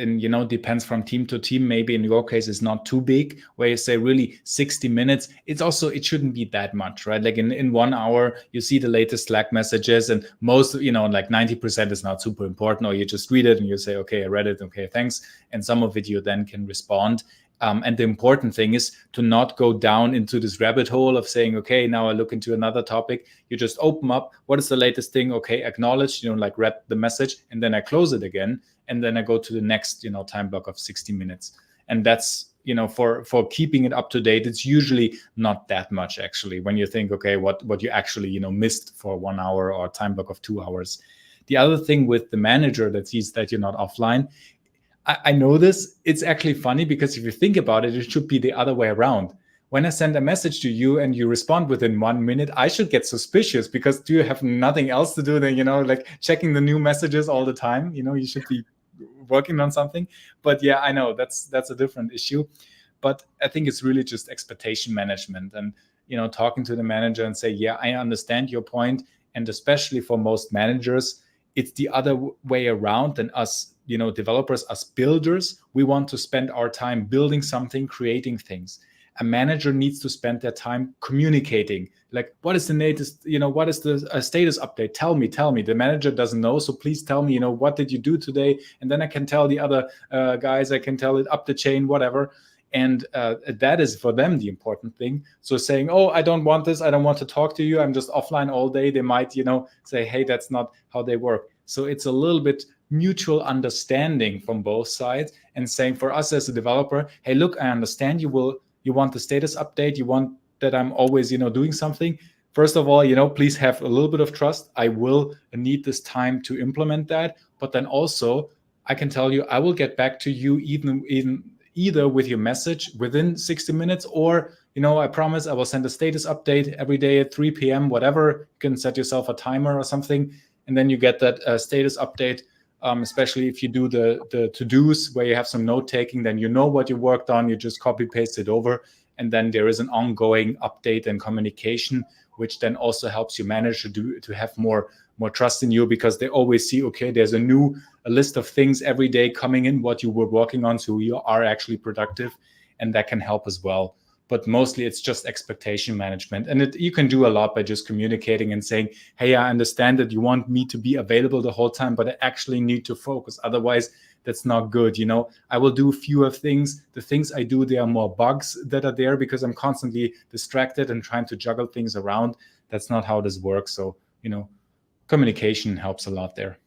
depends from team to team. Maybe in your case is not too big, where you say really 60 minutes. It shouldn't be that much, right? Like in 1 hour, you see the latest Slack messages, and most like 90% is not super important, or you just read it and you say, okay, I read it, okay, thanks, and some of it you then can respond. And the important thing is to not go down into this rabbit hole of saying, okay, now I look into another topic. You just open up, what is the latest thing? Okay, acknowledge, like read the message, and then I close it again. And then I go to the next, time block of 60 minutes. And that's, for keeping it up to date, it's usually not that much actually, when you think, okay, what you actually, missed for 1 hour or time block of 2 hours. The other thing with the manager that sees that you're not offline, I know this. It's actually funny because if you think about it, it should be the other way around. When I send a message to you and you respond within 1 minute, I should get suspicious because do you have nothing else to do than, like checking the new messages all the time? You should be working on something. But yeah, I know that's a different issue. But I think it's really just expectation management and, talking to the manager and say, yeah, I understand your point. And especially for most managers, it's the other way around than us, developers, us builders. We want to spend our time building something, creating things. A manager needs to spend their time communicating, like, what is the latest, what is the status update? Tell me. The manager doesn't know, so please tell me, what did you do today? And then I can tell the other guys, I can tell it up the chain, whatever. And that is for them the important thing. So saying, oh, I don't want this, I don't want to talk to you, I'm just offline all day, they might, say, hey, that's not how they work. So it's a little bit mutual understanding from both sides, and saying for us as a developer, hey, look, I understand you want the status update, you want that I'm always, doing something. First of all, please have a little bit of trust. I will need this time to implement that. But then also, I can tell you, I will get back to you even either with your message within 60 minutes, or, I promise I will send a status update every day at 3 p.m., whatever. You can set yourself a timer or something. And then you get that status update. Especially if you do the to-dos where you have some note taking, then you know what you worked on, you just copy paste it over, and then there is an ongoing update and communication, which then also helps you manage to have more trust in you, because they always see, okay, there's a list of things every day coming in, what you were working on, so you are actually productive, and that can help as well. But mostly it's just expectation management, and you can do a lot by just communicating and saying, hey, I understand that you want me to be available the whole time, but I actually need to focus, otherwise that's not good. I will do fewer things. The things I do, there are more bugs that are there because I'm constantly distracted and trying to juggle things around. That's not how this works. So, communication helps a lot there.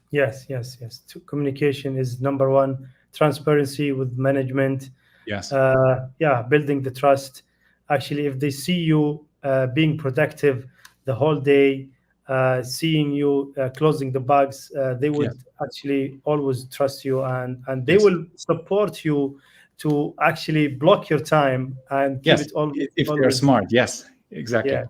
Yes, yes, yes. Communication is number one. Transparency with management. Yes. Yeah, building the trust. Actually, if they see you being productive the whole day, seeing you closing the bugs, they Yes. would actually always trust you, and they Yes. will support you to actually block your time and keep Yes. it always, If they're always. smart. Yes, exactly. Yes,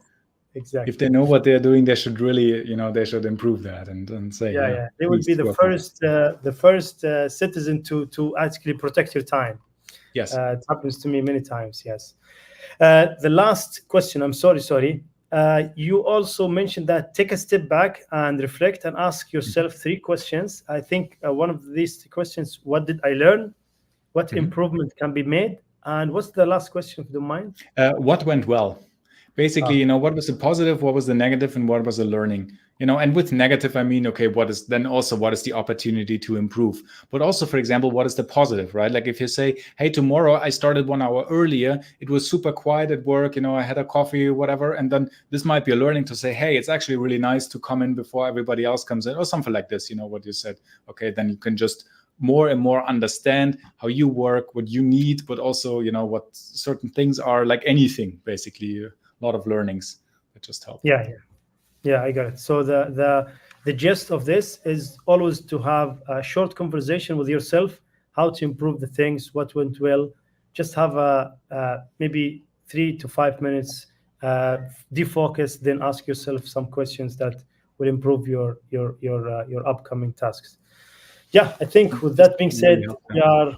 If they exactly. know what they're doing, they should really, they should improve that and say, Yeah, yeah, yeah. They will please be the work on that. first, citizen to actually protect your time. Yes. It happens to me many times. Yes. The last question. I'm sorry. You also mentioned that take a step back and reflect and ask Mhm. yourself three questions. I think one of these questions: what did I learn? What Mhm. improvement can be made? And what's the last question, if you don't mind? What went well? Basically, Ah, what was the positive, what was the negative, and what was the learning? And with negative, I mean, okay, what is the opportunity to improve? But also, for example, what is the positive, right? Like if you say, hey, tomorrow I started 1 hour earlier, it was super quiet at work, I had a coffee, whatever. And then this might be a learning to say, hey, it's actually really nice to come in before everybody else comes in, or something like this, what you said. Okay, then you can just more and more understand how you work, what you need, but also, what certain things are, like anything, basically. A lot of learnings that just help. Yeah, yeah. Yeah, I got it. So the gist of this is always to have a short conversation with yourself, how to improve the things, what went well. Just have a maybe 3 to 5 minutes, defocus, then ask yourself some questions that will improve your upcoming tasks. Yeah, I think with This that being really said, helps, yeah.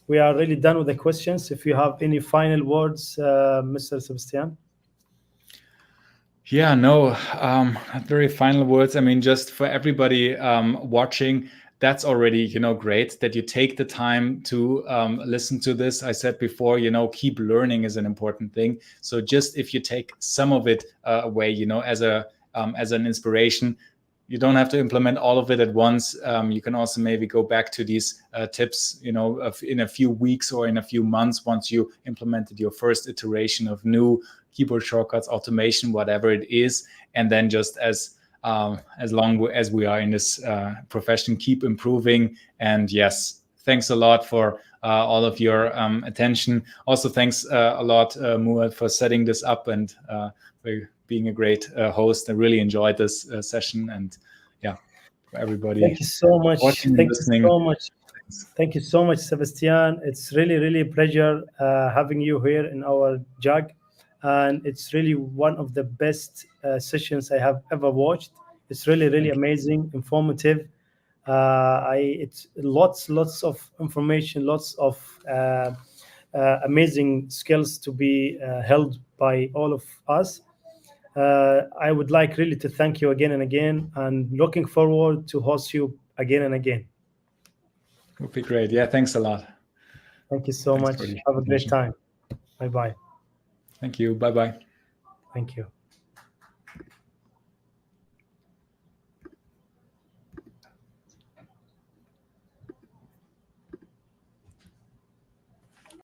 we are really done with the questions. If you have any final words, Mr. Sebastian. Yeah, no, very final words. I mean, just for everybody watching, that's already, great that you take the time to listen to this. I said before, keep learning is an important thing. So just if you take some of it away, as an inspiration, you don't have to implement all of it at once. You can also maybe go back to these tips, in a few weeks or in a few months, once you implemented your first iteration of new keyboard shortcuts, automation, whatever it is. And then just as long as we are in this profession, keep improving. And yes, thanks a lot for all of your attention. Also, thanks a lot, Muad, for setting this up and for being a great host. I really enjoyed this session. And yeah, for everybody Thank you so much. watching and Thank you listening. so much. Thanks. Thank you so much, Sebastian. It's really, really a pleasure having you here in our JAG. And it's really one of the best sessions I have ever watched. It's really, really Thank you. amazing, informative. It's lots of information, lots of amazing skills to be held by all of us. I would like really to thank you again and again, and looking forward to host you again and again. Would be great. Yeah, thanks a lot. Thank you so Thanks for much. the Have a great attention. time. Bye bye. Thank you. Bye bye. Thank you.